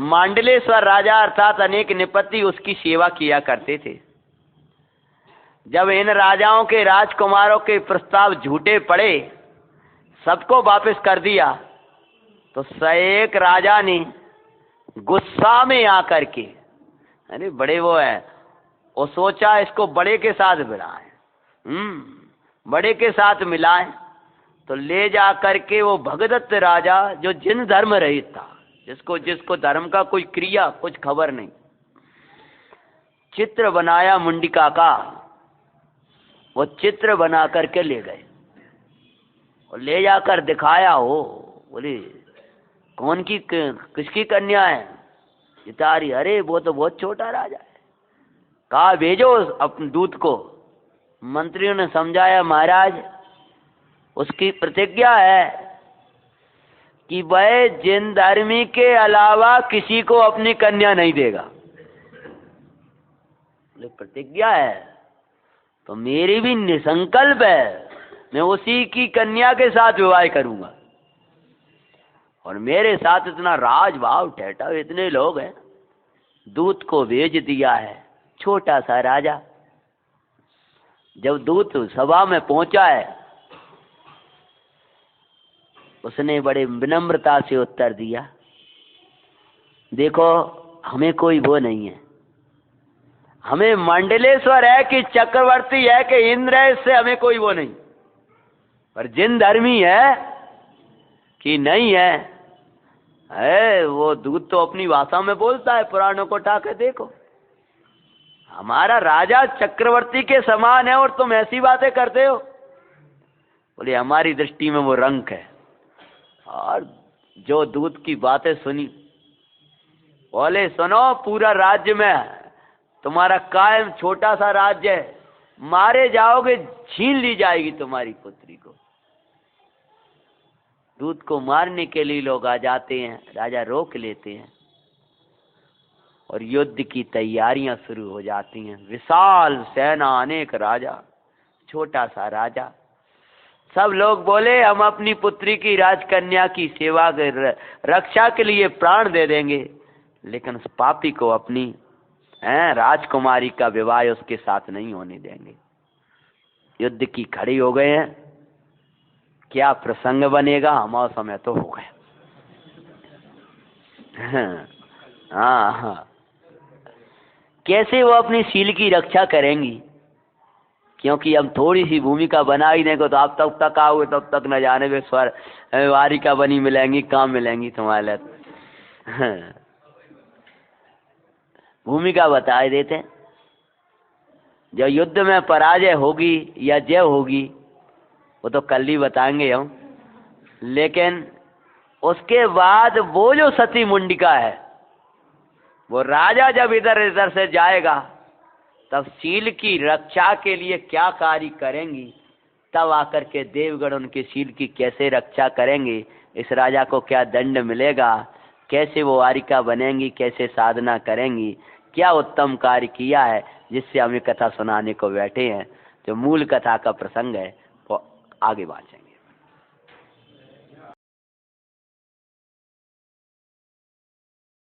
मंडलेश्वर राजा अर्थात अनेक निपति उसकी सेवा किया करते थे। जब इन राजाओं के राजकुमारों के प्रस्ताव झूठे पड़े, सबको वापस कर दिया, तो एक राजा ने गुस्सा में आकर के, अरे बड़े वो है, वो सोचा इसको बड़े के साथ मिलाएं, बड़े के साथ मिलाएं, तो ले जा करके वो भगदत्त राजा जो जिन धर्म रहित था, जिसको धर्म का कोई क्रिया कुछ खबर नहीं, चित्र बनाया मुंडिका का। वो चित्र बना करके ले गए और ले जाकर दिखाया। हो बोले कौन की किसकी कन्या है? सितारी। अरे वो तो बहुत छोटा राजा है। कहा भेजो अपने दूत को। मंत्रियों ने समझाया महाराज उसकी प्रतिज्ञा है कि वह जिन धर्मी के अलावा किसी को अपनी कन्या नहीं देगा। प्रतिज्ञा है तो मेरी भी निसंकल्प है, मैं उसी की कन्या के साथ विवाह करूंगा। और मेरे साथ इतना राजभाव ठहरा, इतने लोग हैं। दूत को भेज दिया है। छोटा सा राजा जब दूत सभा में पहुंचा है, उसने बड़े विनम्रता से उत्तर दिया, देखो हमें कोई वो नहीं है, हमें मंडलेश्वर है कि चक्रवर्ती है कि इंद्र है, इससे हमें कोई वो नहीं, पर जिन धर्मी है कि नहीं है वो दूत तो अपनी भाषा में बोलता है। पुराणों को उठा के देखो, हमारा राजा चक्रवर्ती के समान है और तुम ऐसी बातें करते हो। बोले हमारी दृष्टि में वो रंक है। और जो दूत की बातें सुनी, बोले सुनो पूरा राज्य में तुम्हारा कायम छोटा सा राज्य है, मारे जाओगे, छीन ली जाएगी तुम्हारी पुत्री को। दूत को मारने के लिए लोग आ जाते हैं, राजा रोक लेते हैं और युद्ध की तैयारियां शुरू हो जाती हैं। विशाल सेना, अनेक राजा, छोटा सा राजा। सब लोग बोले हम अपनी पुत्री की राजकन्या की सेवा रक्षा के लिए प्राण दे देंगे, लेकिन उस पापी को अपनी राजकुमारी का विवाह उसके साथ नहीं होने देंगे। युद्ध की खड़ी हो गए हैं। क्या प्रसंग बनेगा, हमारा समय तो हो गया। हाँ, कैसे वो अपनी सील की रक्षा करेंगी, क्योंकि हम थोड़ी सी भूमिका बना ही देंगे तो आप तब तक आओगे, तब तक न जाने वे स्वर वारिका बनी मिलेंगी, काम मिलेंगी तुम्हारे लिए। भूमिका बता देते हैं। जब युद्ध में पराजय होगी या जय होगी वो तो कल ही बताएंगे हम। लेकिन उसके बाद वो जो सती मुंडिका है, वो राजा जब इधर इधर से जाएगा तब शील की रक्षा के लिए क्या कार्य करेंगी, तब आकर के देवगण उनके शील की कैसे रक्षा करेंगे, इस राजा को क्या दंड मिलेगा, कैसे वो वारिका बनेंगी, कैसे साधना करेंगी, क्या उत्तम कार्य किया है जिससे हमें कथा सुनाने को बैठे हैं। जो मूल कथा का प्रसंग है वो आगे बाँचेंगे।